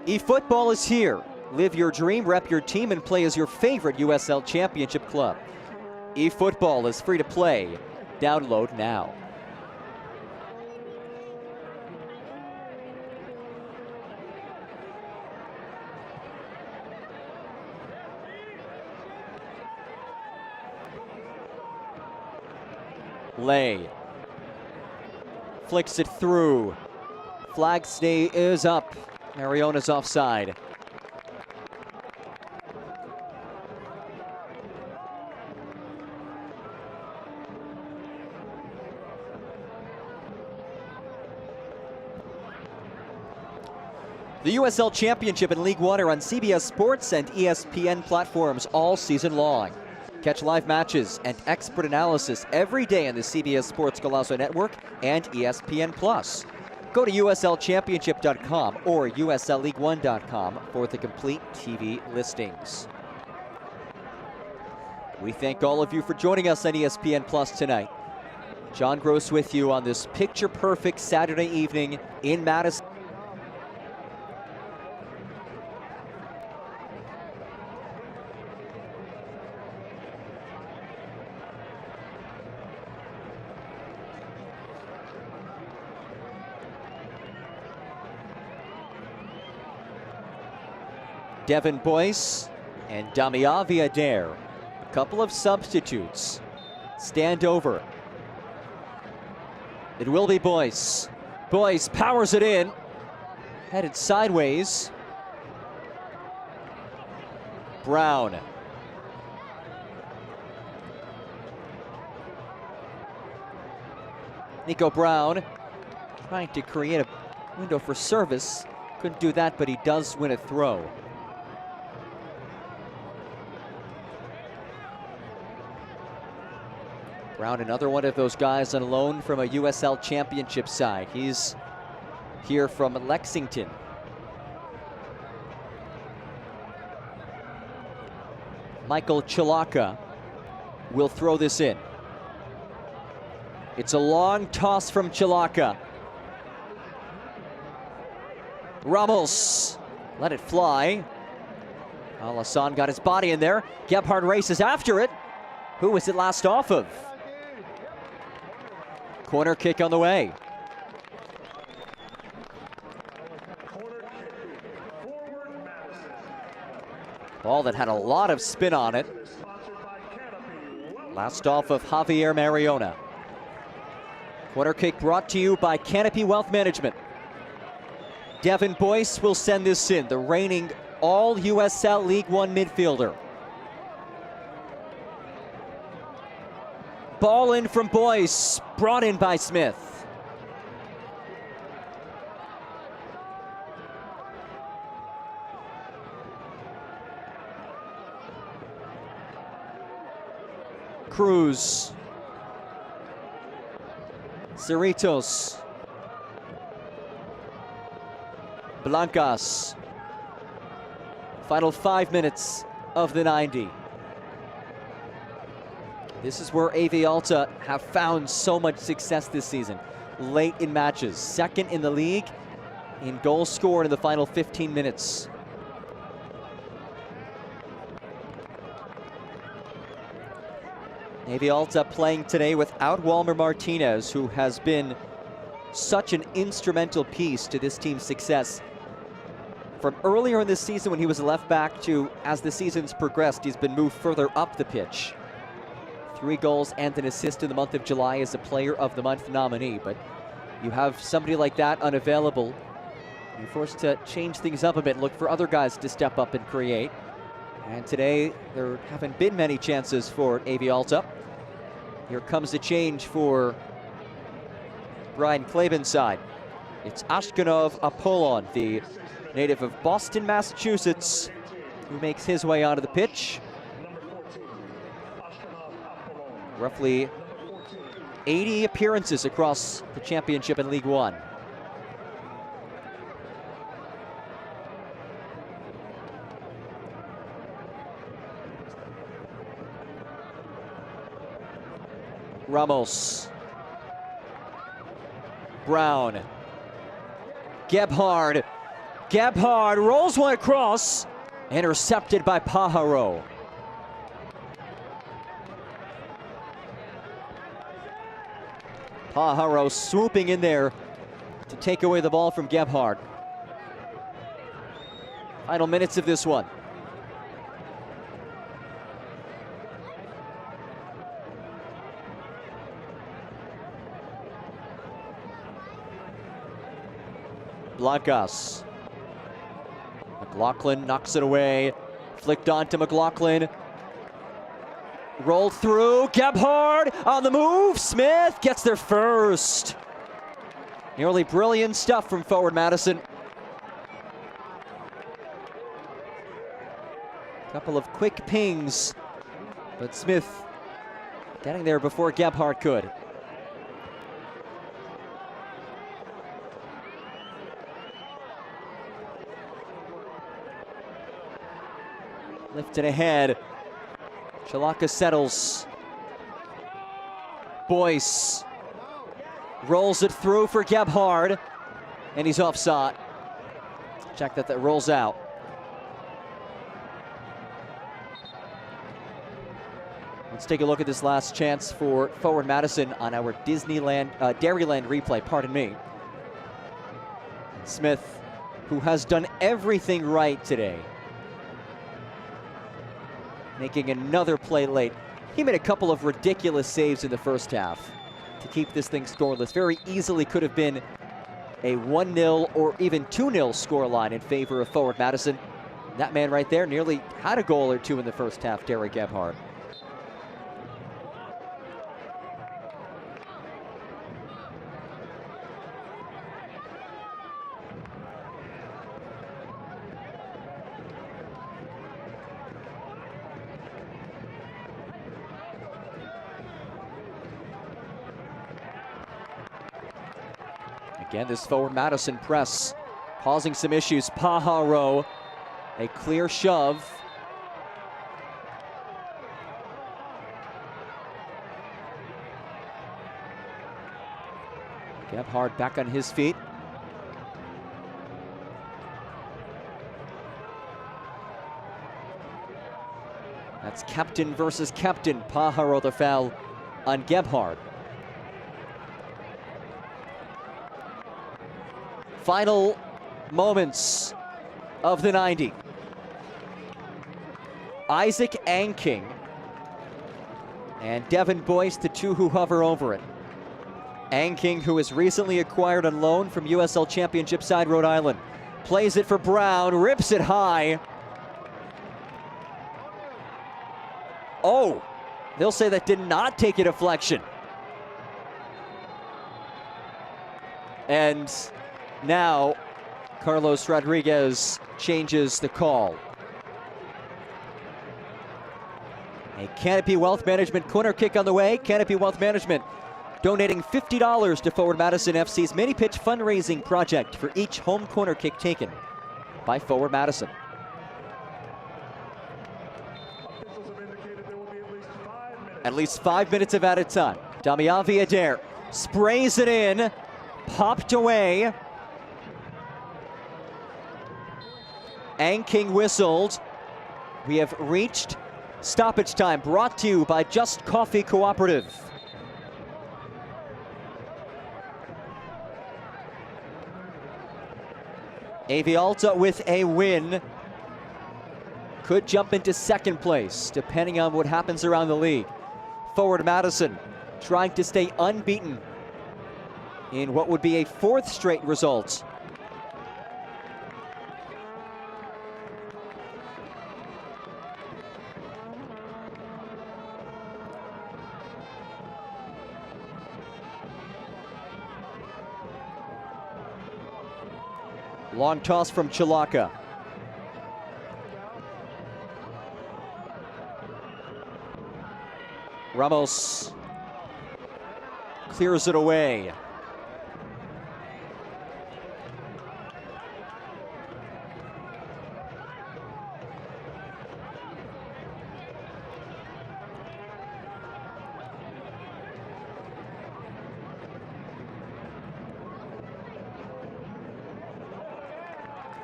eFootball is here. Live your dream, rep your team, and play as your favorite USL Championship club. eFootball is free to play. Download now. Lay flicks it through. Flag stay is up. Mariona's offside. The USL Championship and League One are on CBS Sports and ESPN platforms all season long. Catch live matches and expert analysis every day on the CBS Sports Golazo Network and ESPN Plus. Go to uslchampionship.com or uslleague1.com for the complete TV listings. We thank all of you for joining us on ESPN Plus tonight. John Gross with you on this picture-perfect Saturday evening in Madison. Devin Boyce and Damiavi Adair. A couple of substitutes. Stand over. It will be Boyce. Boyce powers it in. Headed sideways. Brown. Nico Brown trying to create a window for service. Couldn't do that, but he does win a throw. Brown, another one of those guys on loan from a USL Championship side. He's here from Lexington. Michael Chilaka will throw this in. It's a long toss from Chilaka. Ramos let it fly. Alassane got his body in there. Gebhardt races after it. Who was it last off of? Corner kick on the way. Ball that had a lot of spin on it. Last off of Javier Mariona. Corner kick brought to you by Canopy Wealth Management. Devin Boyce will send this in, the reigning all USL League One midfielder. Ball in from Boyce, brought in by Smith. Cruz. Cerritos. Blancas. Final 5 minutes of the 90. This is where AV Alta have found so much success this season. Late in matches, second in the league in goals scored in the final 15 minutes. AV Alta playing today without Walmer Martinez, who has been such an instrumental piece to this team's success. From earlier in this season when he was a left back to, as the season's progressed, he's been moved further up the pitch. 3 goals and an assist in the month of July as a Player of the Month nominee. But you have somebody like that unavailable, you're forced to change things up a bit, look for other guys to step up and create. And today, there haven't been many chances for AV Alta. Here comes the change for Brian Klaben's side. It's Ashkanov Apollon, the native of Boston, Massachusetts, who makes his way onto the pitch. Roughly 80 appearances across the championship and League One. Ramos. Brown. Gebhard. Gebhard rolls one across. Intercepted by Pajaro. Pajaro swooping in there to take away the ball from Gebhard. Final minutes of this one. Blancas. McLaughlin knocks it away. Flicked on to McLaughlin. Rolled through. Gebhard on the move. Smith gets there first. Nearly brilliant stuff from forward Madison. Couple of quick pings, but Smith getting there before Gebhard could. Lifted ahead. Chalaka settles. Boyce rolls it through for Gebhard, and he's offside. Check that rolls out. Let's take a look at this last chance for forward Madison on our Dairyland replay, pardon me. Smith, who has done everything right today, making another play late. He made a couple of ridiculous saves in the first half to keep this thing scoreless. Very easily could have been a 1-0 or even 2-0 scoreline in favor of forward Madison. That man right there nearly had a goal or two in the first half, Derek Gebhard. Again, this forward Madison press causing some issues. Pajaro, a clear shove. Gebhard back on his feet. That's captain versus captain. Pajaro the foul on Gebhard. Final moments of the 90. Isaac Anking and Devin Boyce, the two who hover over it. Anking, who was recently acquired on loan from USL Championship side Rhode Island, plays it for Brown, rips it high. Oh, they'll say that did not take a deflection. And now, Carlos Rodriguez changes the call. A Canopy Wealth Management corner kick on the way. Canopy Wealth Management donating $50 to Forward Madison FC's mini pitch fundraising project for each home corner kick taken by Forward Madison. At least 5 minutes of added time. Damian Villader sprays it in, popped away. Anking whistled. We have reached stoppage time, brought to you by Just Coffee Cooperative. AV Alta with a win could jump into second place depending on what happens around the league. Forward Madison trying to stay unbeaten in what would be a fourth straight result. Long toss from Chilaka. Ramos clears it away.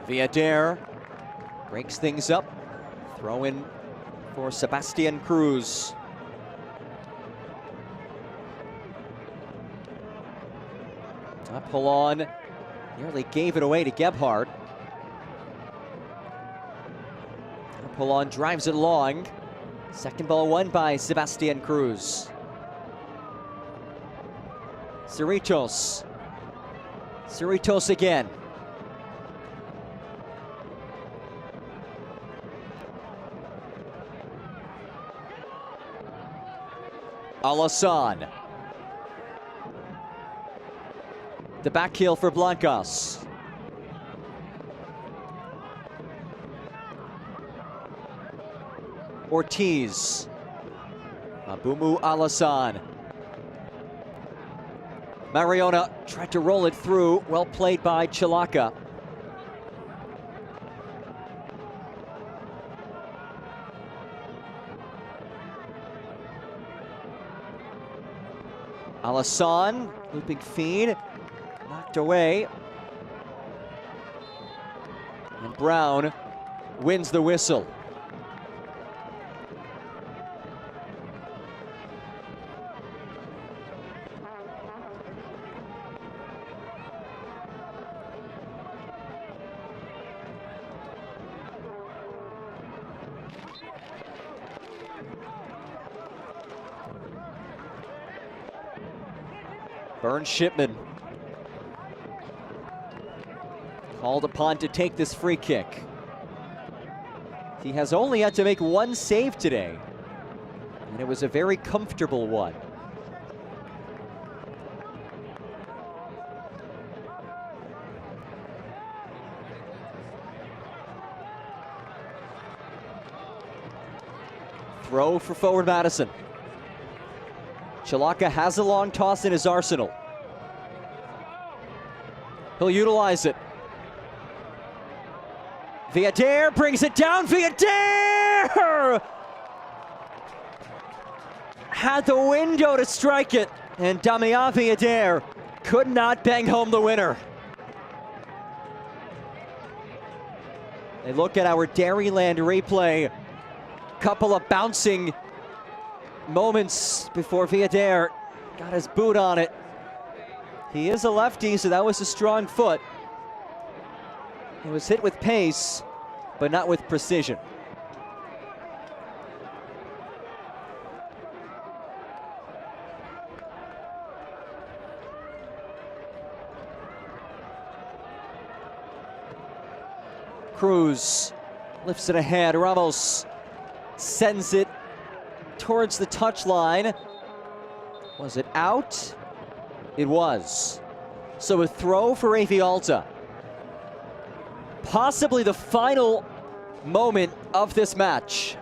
Villader breaks things up. Throw in for Sebastian Cruz. Apollon nearly gave it away to Gebhardt. Apollon drives it long. Second ball won by Sebastian Cruz. Cerritos. Cerritos again. Alassane. The back heel for Blancas. Ortiz. Abumu Alassane. Mariona tried to roll it through. Well played by Chilaka. Alassane, looping feed, knocked away. And Brown wins the whistle. Burns Shipman called upon to take this free kick. He has only had to make one save today, and it was a very comfortable one. Throw for forward Madison. Chilaka has a long toss in his arsenal. He'll utilize it. Villader brings it down. Villader had the window to strike it, and Damien Villader could not bang home the winner. They look at our Dairyland replay. Couple of bouncing moments before Villader got his boot on it. He is a lefty, so that was a strong foot. It was hit with pace, but not with precision. Cruz lifts it ahead. Ramos sends it towards the touchline. Was it out? It was. So a throw for AV Alta. Possibly the final moment of this match.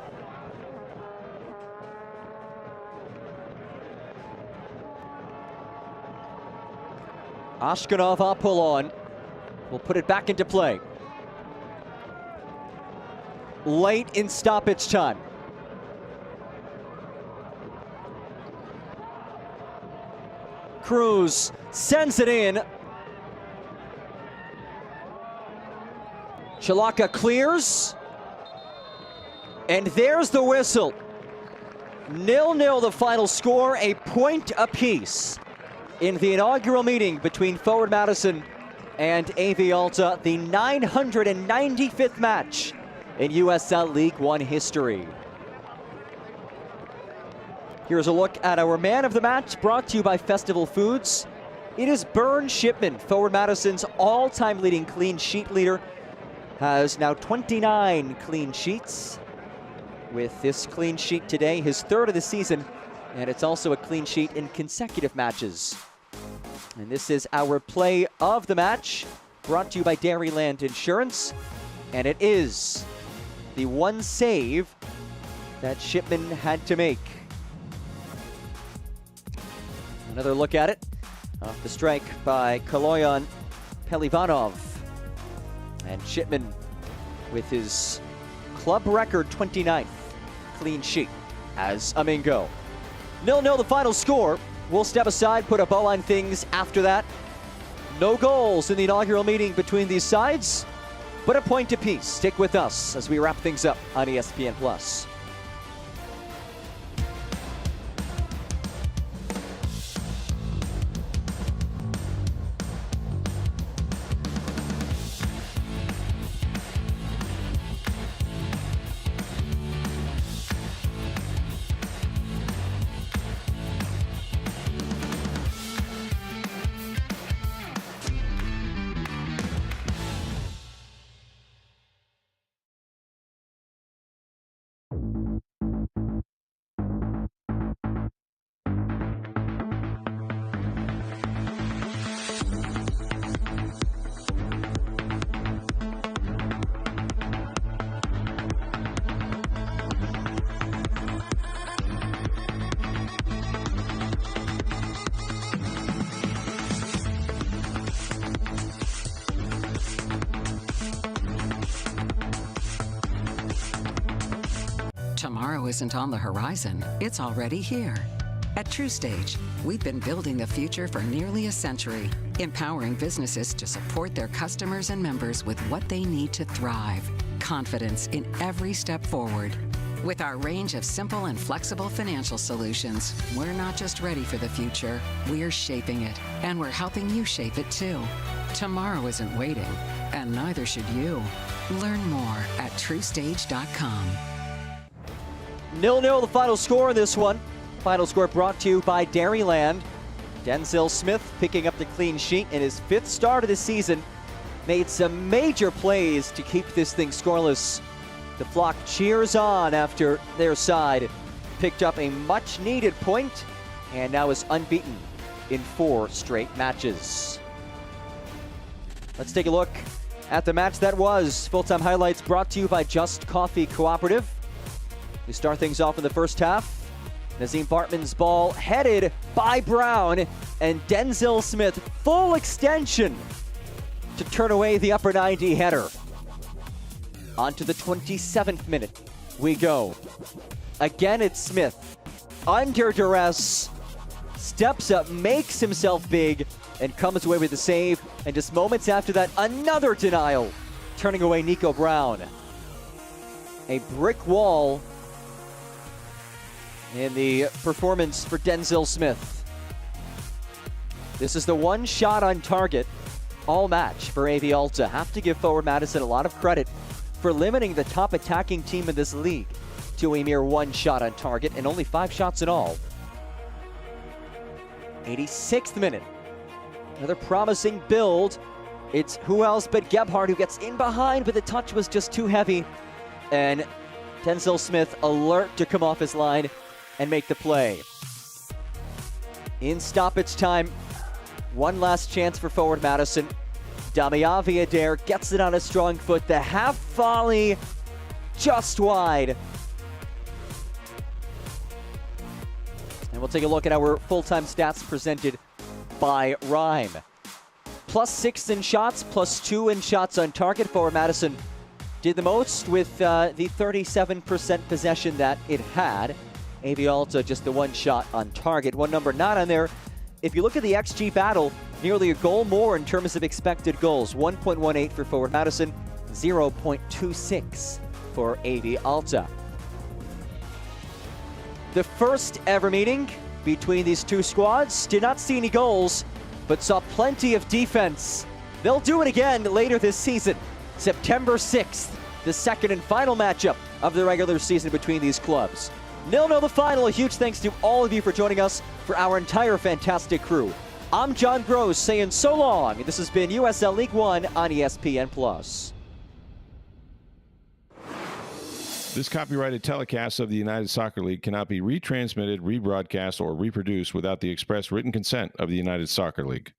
Ashkanov Apollon will put it back into play. Late in stoppage time. Cruz sends it in. Chilaka clears. And there's the whistle. 0-0 the final score, a point apiece in the inaugural meeting between Forward Madison and AV Alta, the 995th match in USL League One history. Here's a look at our man of the match, brought to you by Festival Foods. It is Burns Shipman, Forward Madison's all-time leading clean sheet leader. Has now 29 clean sheets. With this clean sheet today, his third of the season, and it's also a clean sheet in consecutive matches. And this is our play of the match. brought to you by Dairyland Insurance. And it is the one save that Shipman had to make. Another look at it. Off the strike by Kaloyan Pelivanov. And Shipman with his club record 29th clean sheet as Amingo. 0-0 the final score. We'll step aside, put a bow on things after that. No goals in the inaugural meeting between these sides, but a point apiece. Stick with us as we wrap things up on ESPN+. Tomorrow isn't on the horizon, it's already here. At TrueStage, we've been building the future for nearly a century, empowering businesses to support their customers and members with what they need to thrive. Confidence in every step forward. With our range of simple and flexible financial solutions, we're not just ready for the future, we're shaping it, and we're helping you shape it too. Tomorrow isn't waiting, and neither should you. Learn more at TrueStage.com. 0-0 the final score in this one. Final score brought to you by Dairyland. Denzel Smith picking up the clean sheet in his 5th start of the season. Made some major plays to keep this thing scoreless. The flock cheers on after their side picked up a much-needed point and now is unbeaten in 4 straight matches. Let's take a look at the match that was. Full-time highlights brought to you by Just Coffee Cooperative. We start things off in the first half. Nazim Bartman's ball headed by Brown, and Denzel Smith full extension to turn away the upper 90 header. On to the 27th minute we go. Again it's Smith. Under duress, steps up, makes himself big, and comes away with the save. And just moments after that, another denial, turning away Nico Brown. A brick wall in the performance for Denzel Smith. This is the one shot on target all match for AV Alta. Have to give forward Madison a lot of credit for limiting the top attacking team in this league to a mere 1 shot on target and only 5 shots in all. 86th minute. Another promising build. It's who else but Gebhardt who gets in behind, but the touch was just too heavy. And Denzel Smith alert to come off his line and make the play. In stoppage time, one last chance for forward Madison. Damian Viader gets it on a strong foot. The half volley just wide. And we'll take a look at our full-time stats presented by Rhyme. +6 in shots, +2 in shots on target. Forward Madison did the most with the 37% possession that it had. AV Alta just the 1 shot on target. One number not on there. If you look at the XG battle, nearly a goal more in terms of expected goals. 1.18 for forward Madison, 0.26 for AV Alta. The first ever meeting between these two squads did not see any goals, but saw plenty of defense. They'll do it again later this season. September 6th, the second and final matchup of the regular season between these clubs. 0-0 the final. A huge thanks to all of you for joining us, for our entire fantastic crew. I'm John Gross saying so long. This has been USL League One on ESPN+. This copyrighted telecast of the United Soccer League cannot be retransmitted, rebroadcast, or reproduced without the express written consent of the United Soccer League.